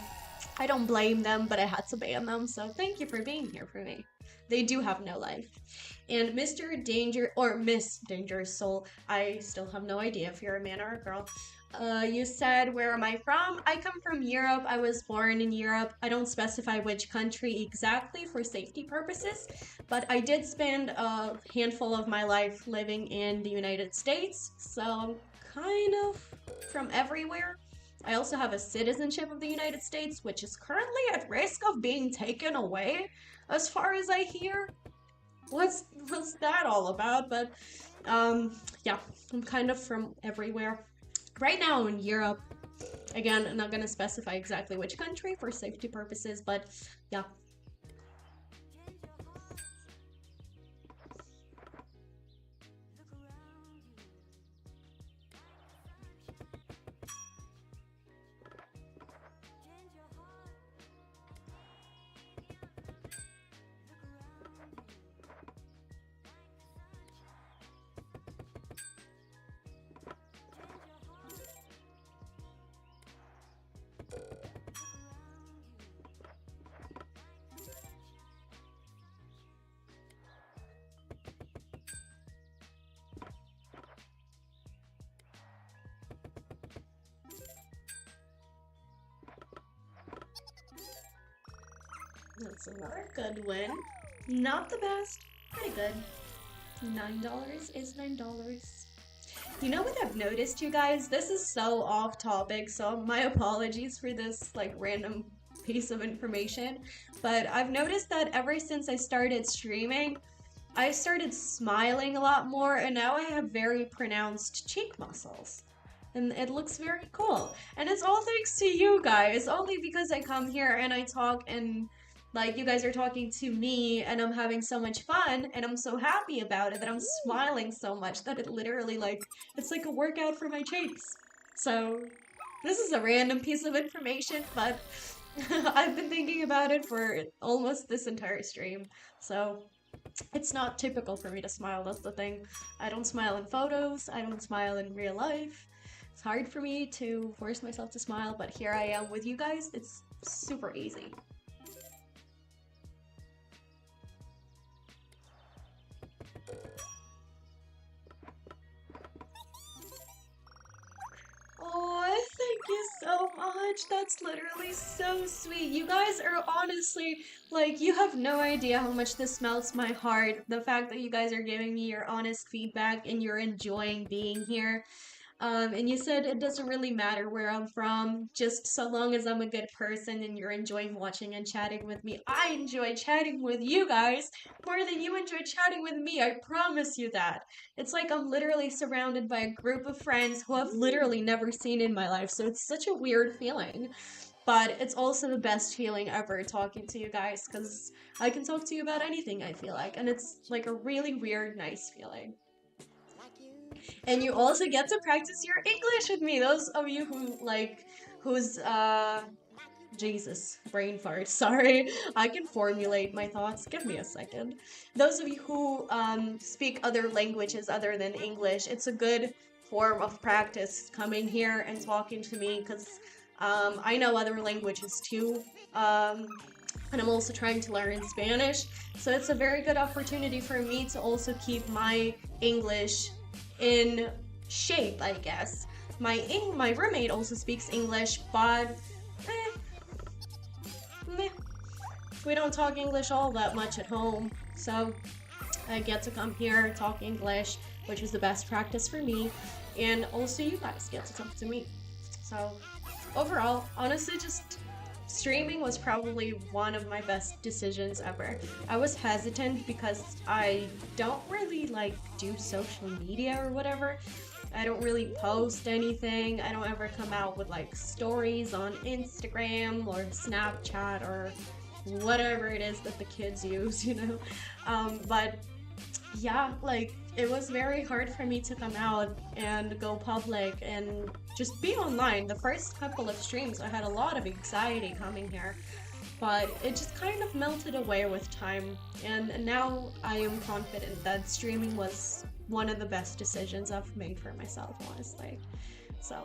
S1: I don't blame them, but I had to ban them, so thank you for being here for me. They do have no life. And Mr. Danger, or Miss Dangerous Soul, I still have no idea if you're a man or a girl. You said, where am I from? I come from Europe. I was born in Europe. I don't specify which country exactly for safety purposes, but I did spend a handful of my life living in the United States, so I'm kind of from everywhere. I also have a citizenship of the United States, which is currently at risk of being taken away, as far as I hear. What's that all about? But yeah, I'm kind of from everywhere. Right now in Europe. Again, I'm not gonna specify exactly which country for safety purposes, but yeah. That's another good win. Not the best, pretty good. $9 is $9. You know what I've noticed, you guys? This is so off topic, so my apologies for this like random piece of information. But I've noticed that ever since I started streaming, I started smiling a lot more, and now I have very pronounced cheek muscles. And it looks very cool. And it's all thanks to you guys, only because I come here and I talk and like you guys are talking to me and I'm having so much fun and I'm so happy about it that I'm smiling so much that it literally like it's like a workout for my cheeks. So this is a random piece of information, but I've been thinking about it for almost this entire stream. So it's not typical for me to smile, that's the thing. I don't smile in photos, I don't smile in real life. It's hard for me to force myself to smile, but here I am with you guys. It's super easy. Oh, thank you so much. That's literally so sweet. You guys are honestly, like, you have no idea how much this melts my heart. The fact that you guys are giving me your honest feedback and you're enjoying being here. And you said it doesn't really matter where I'm from, just so long as I'm a good person and you're enjoying watching and chatting with me. I enjoy chatting with you guys more than you enjoy chatting with me. I promise you that. It's like I'm literally surrounded by a group of friends who I've literally never seen in my life, so it's such a weird feeling. But it's also the best feeling ever talking to you guys because I can talk to you about anything, I feel like, and it's like a really weird, nice feeling. And you also get to practice your English with me. Those of you who like, who's Jesus, brain fart. Sorry, I can formulate my thoughts. Give me a second. Those of you who speak other languages other than English, it's a good form of practice coming here and talking to me because I know other languages too. And I'm also trying to learn Spanish, so it's a very good opportunity for me to also keep my English in shape, I guess. My roommate also speaks English, but meh. We don't talk English all that much at home, so I get to come here, talk English, which is the best practice for me, and also you guys get to talk to me. So overall, honestly, just streaming was probably one of my best decisions ever. I was hesitant because I don't really like do social media or whatever. I don't really post anything. I don't ever come out with like stories on Instagram or Snapchat or whatever it is that the kids use, you know? But yeah, like it was very hard for me to come out and go public and just be online. The first couple of streams, I had a lot of anxiety coming here, but it just kind of melted away with time. And now I am confident that streaming was one of the best decisions I've made for myself, honestly. So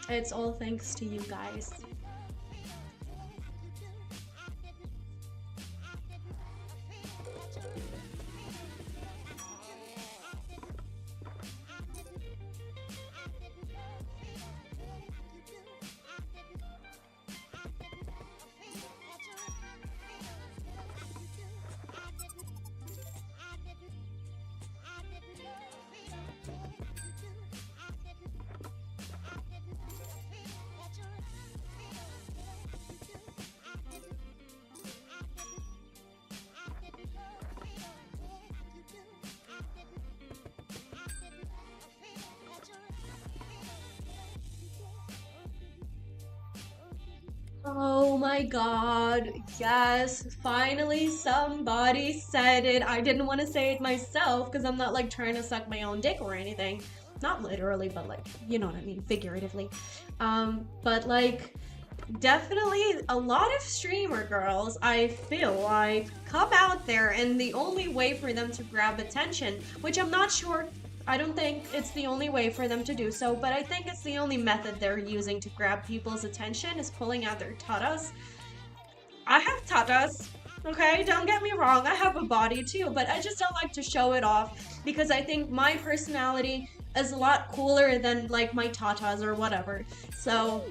S1: it's all thanks to you guys. Oh my god, yes, finally somebody said it. I didn't want to say it myself because I'm not like trying to suck my own dick or anything. Not literally, but like, you know what I mean, figuratively. But like, definitely a lot of streamer girls, I feel like, come out there and the only way for them to grab attention, which I'm not sure, I don't think it's the only way for them to do so, but I think it's the only method they're using to grab people's attention is pulling out their tatas. I have tatas, okay? Don't get me wrong, I have a body too, but I just don't like to show it off because I think my personality is a lot cooler than like my tatas or whatever. So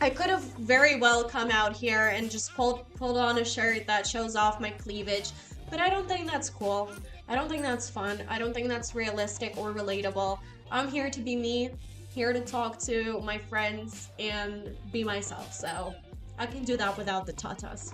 S1: I could have very well come out here and just pulled on a shirt that shows off my cleavage, but I don't think that's cool. I don't think that's fun. I don't think that's realistic or relatable. I'm here to be me, here to talk to my friends and be myself, so I can do that without the tatas.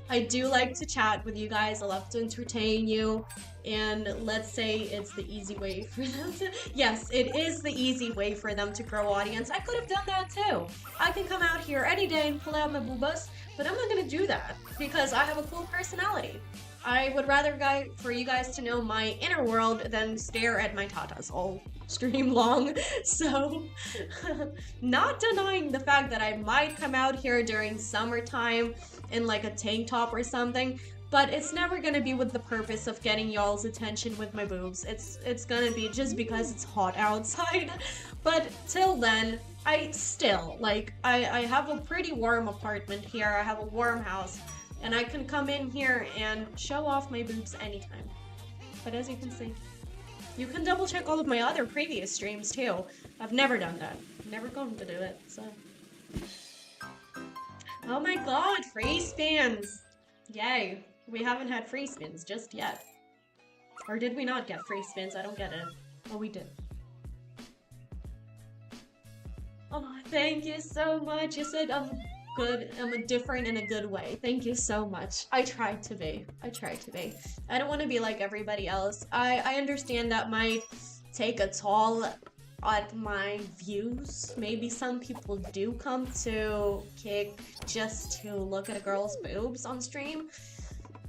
S1: I do like to chat with you guys. I love to entertain you. And let's say it's the easy way for them to. Yes, it is the easy way for them to grow audience. I could have done that too. I can come out here any day and pull out my boobas, but I'm not gonna do that because I have a cool personality. I would rather for you guys to know my inner world than stare at my tatas all stream long. So, not denying the fact that I might come out here during summertime in like a tank top or something, but it's never gonna be with the purpose of getting y'all's attention with my boobs. It's gonna be just because it's hot outside. But till then, I still like I have a pretty warm apartment here. I have a warm house, and I can come in here and show off my boobs anytime. But as you can see, you can double check all of my other previous streams too. I've never done that. Never going to do it, so. Oh my god, free spins! Yay. We haven't had free spins just yet. Or did we not get free spins? I don't get it. Oh, we did. Oh, thank you so much. You said I'm good. I'm a different in a good way. Thank you so much. I tried to be. I tried to be. I don't want to be like everybody else. I understand that might take a toll at my views. Maybe some people do come to Kick just to look at a girl's boobs on stream.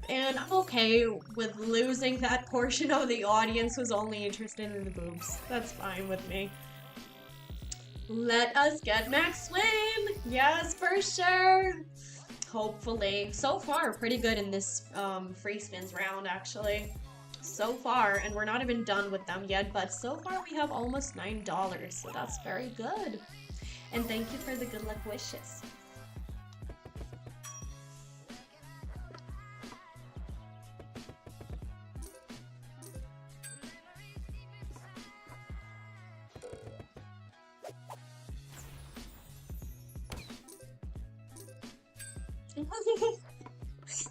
S1: And I'm okay with losing that portion of the audience who's only interested in the boobs. That's fine with me. Let us get max win! Yes, for sure! Hopefully. So far, pretty good in this free spins round, actually. So far, and we're not even done with them yet, but so far we have almost $9, so that's very good. And thank you for the good luck wishes.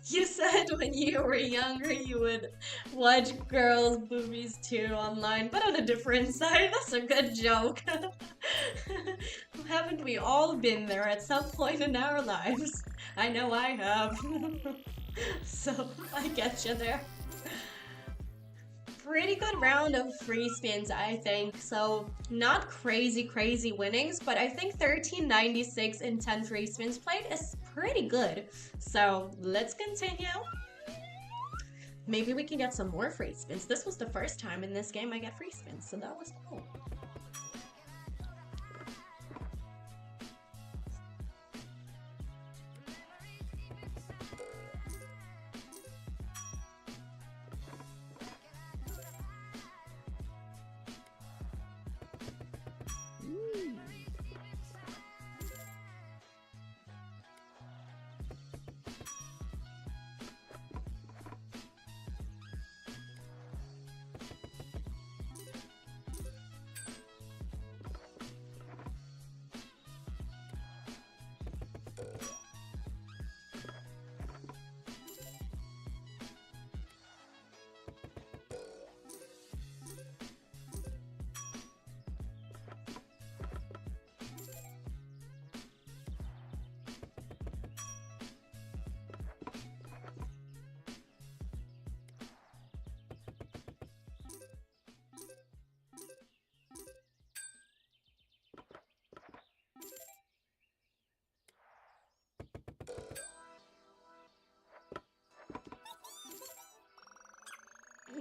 S1: You said when you were younger you would watch girls' boobies too online, but on a different side. That's a good joke. Haven't we all been there at some point in our lives? I know I have. So, I get you there. Pretty good round of free spins, I think. So, not crazy winnings, but I think 1396 in 10 free spins played is pretty good. So, let's continue. Maybe we can get some more free spins. This was the first time in this game I get free spins, so that was cool.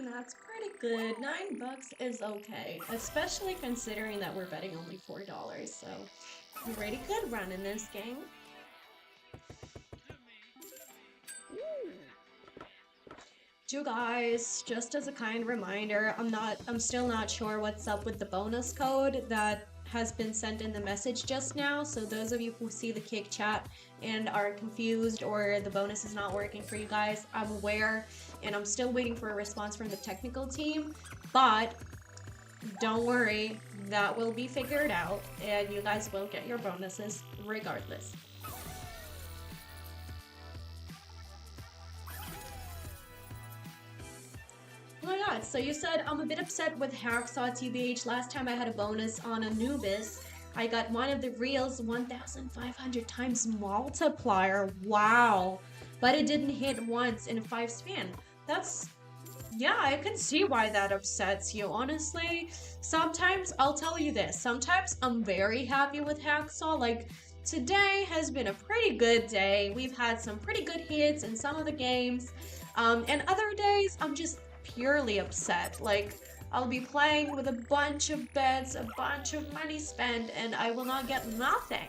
S1: That's pretty good. $9 is okay, especially considering that we're betting only $4. So, pretty good run in this game. You guys, just as a kind reminder, I'm still not sure what's up with the bonus code that has been sent in the message just now. So those of you who see the Kick chat and are confused or the bonus is not working for you guys, I'm aware and I'm still waiting for a response from the technical team. But don't worry, that will be figured out, and you guys will get your bonuses regardless. Oh my god, so you said I'm a bit upset with Hacksaw TBH. Last time I had a bonus on Anubis, I got one of the reels 1,500 times multiplier. Wow. But it didn't hit once in a 5 span. That's, yeah, I can see why that upsets you, honestly. Sometimes, I'll tell you this, sometimes I'm very happy with Hacksaw. Like, today has been a pretty good day. We've had some pretty good hits in some of the games. And other days, I'm just purely upset. Like, I'll be playing with a bunch of bets, a bunch of money spent, and I will not get nothing.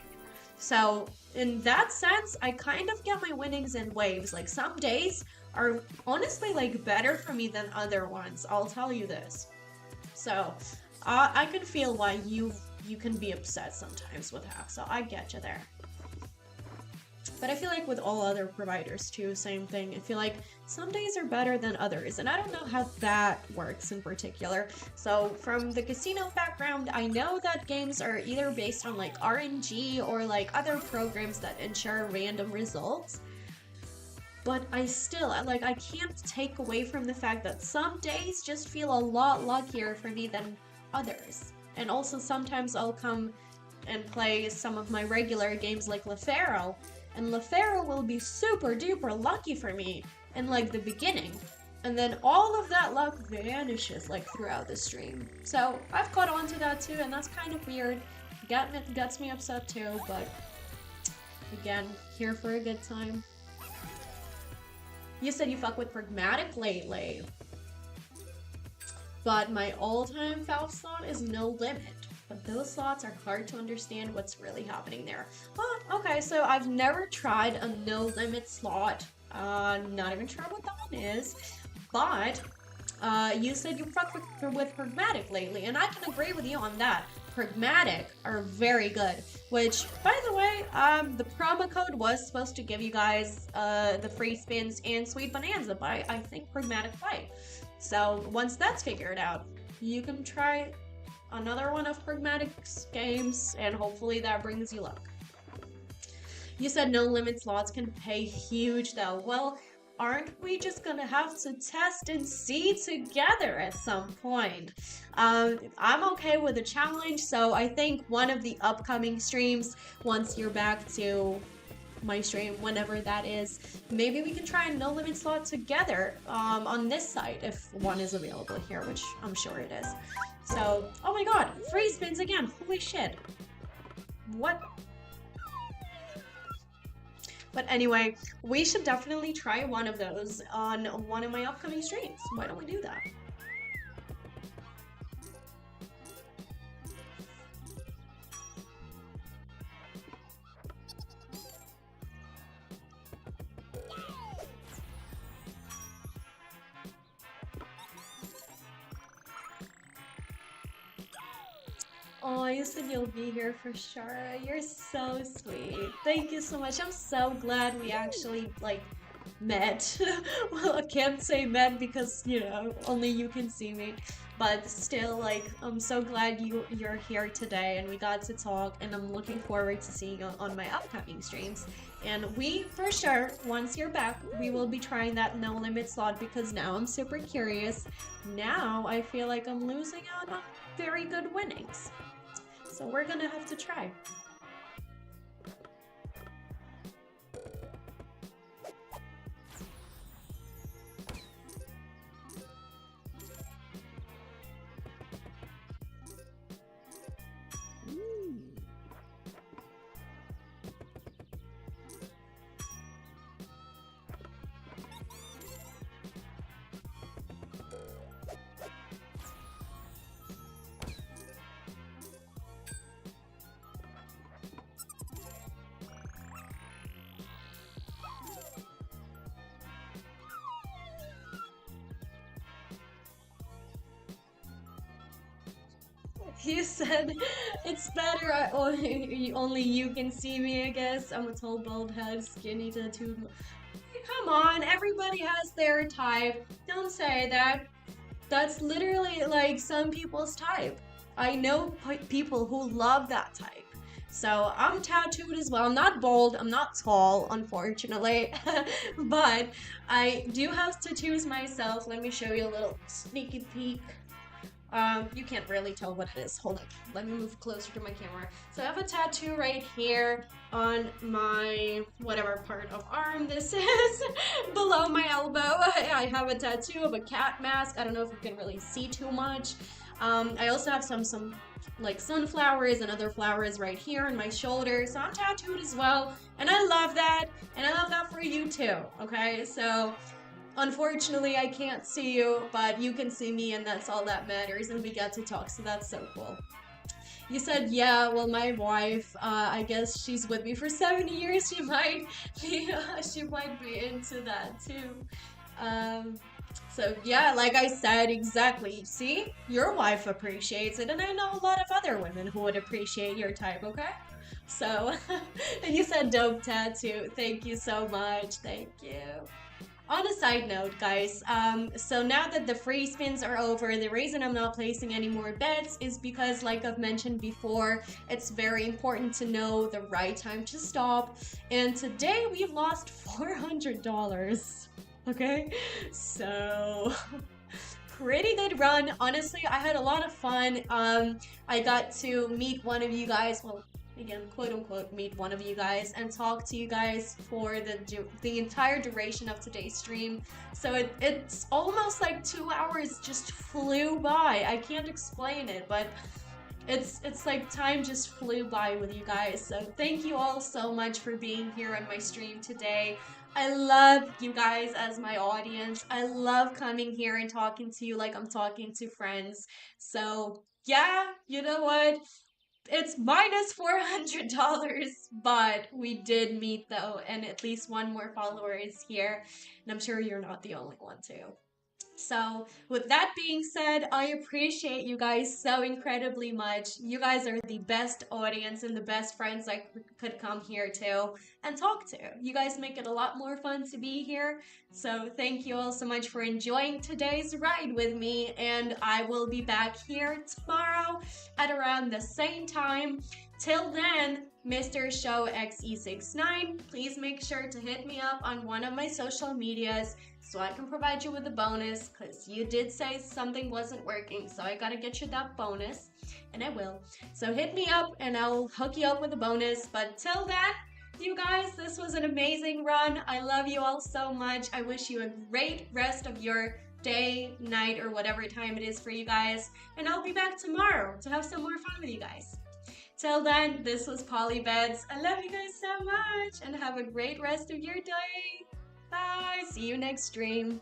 S1: So, in that sense, I kind of get my winnings in waves. Like, some days are honestly like better for me than other ones. I'll tell you this. So, I can feel why you can be upset sometimes with Hacksaw. I get you there. But I feel like with all other providers too, same thing. I feel like some days are better than others, and I don't know how that works in particular. So from the casino background, I know that games are either based on like RNG or like other programs that ensure random results. But I still, like, I can't take away from the fact that some days just feel a lot luckier for me than others. And also sometimes I'll come and play some of my regular games like LeFaro, and LeFaro will be super duper lucky for me in like the beginning. And then all of that luck vanishes like throughout the stream. So I've caught on to that too, and that's kind of weird. Gets me upset too, but again, here for a good time. You said you fuck with Pragmatic lately. But my all-time foul slot is No Limit. But those slots are hard to understand what's really happening there. Well, okay, so I've never tried a No Limit slot. Not even sure what that one is. But you said you fuck with Pragmatic lately, and I can agree with you on that. Pragmatic are very good, which, by the way, the promo code was supposed to give you guys the free spins and Sweet Bonanza by, I think, Pragmatic Play. So once that's figured out, you can try another one of Pragmatic's games, and hopefully that brings you luck. You said No Limit slots can pay huge though. Well, aren't we just gonna have to test and see together at some point? I'm okay with a challenge, so I think one of the upcoming streams, once you're back to my stream, whenever that is, maybe we can try a No Limit slot together on this site if one is available here, which I'm sure it is. So, oh my god, free spins again, holy shit. What? But anyway, we should definitely try one of those on one of my upcoming streams. Why don't we do that? Oh, you said you'll be here for sure. You're so sweet. Thank you so much. I'm so glad we actually, like, met. Well, I can't say met because, you know, only you can see me. But still, like, I'm so glad you're here today and we got to talk, and I'm looking forward to seeing you on my upcoming streams. And we, for sure, once you're back, we will be trying that No Limit slot because now I'm super curious. Now I feel like I'm losing out on very good winnings. So we're gonna have to try. You said it's better. Only you can see me, I guess. I'm a tall, bald head, skinny tattooed. Come on, everybody has their type. Don't say that. That's literally like some people's type. I know people who love that type. So I'm tattooed as well. I'm not bold, I'm not tall, unfortunately, but I do have tattoos myself. Let me show you a little sneaky peek. You can't really tell what it is. Hold on. Let me move closer to my camera. So I have a tattoo right here on my whatever part of arm this is. Below my elbow. I have a tattoo of a cat mask. I don't know if you can really see too much. I also have some like sunflowers and other flowers right here on my shoulder. So I'm tattooed as well. And I love that. And I love that for you too. Okay, so unfortunately, I can't see you, but you can see me, and that's all that matters, and we get to talk, so that's so cool. You said, yeah, well, my wife, I guess she's with me for 7 years. She might be, she might be into that too. Um, so yeah, like I said, exactly. See, your wife appreciates it, and I know a lot of other women who would appreciate your type, okay? So, and you said dope tattoo. Thank you so much. Thank you. On a side note, guys, so now that the free spins are over, the reason I'm not placing any more bets is because, like I've mentioned before, it's very important to know the right time to stop. And today we've lost $400. Okay, so pretty good run. Honestly, I had a lot of fun. I got to meet one of you guys. Well, again, quote unquote, meet one of you guys and talk to you guys for the entire duration of today's stream. So it's almost like 2 hours just flew by. I can't explain it, but it's like time just flew by with you guys. So thank you all so much for being here on my stream today. I love you guys as my audience. I love coming here and talking to you like I'm talking to friends. So yeah, you know what? It's minus $400, but we did meet though, and at least one more follower is here, and I'm sure you're not the only one too. So, with that being said, I appreciate you guys so incredibly much. You guys are the best audience and the best friends I could come here to and talk to. You guys make it a lot more fun to be here. So, thank you all so much for enjoying today's ride with me. And I will be back here tomorrow at around the same time. Till then, Mr. Show XE69, please make sure to hit me up on one of my social medias so I can provide you with a bonus, because you did say something wasn't working, so I gotta get you that bonus, and I will. So hit me up and I'll hook you up with a bonus. But till then, you guys, this was an amazing run. I love you all so much. I wish you a great rest of your day, night, or whatever time it is for you guys, and I'll be back tomorrow to have some more fun with you guys. Till then, this was PolyBets. I love you guys so much, and have a great rest of your day. Bye. See you next stream.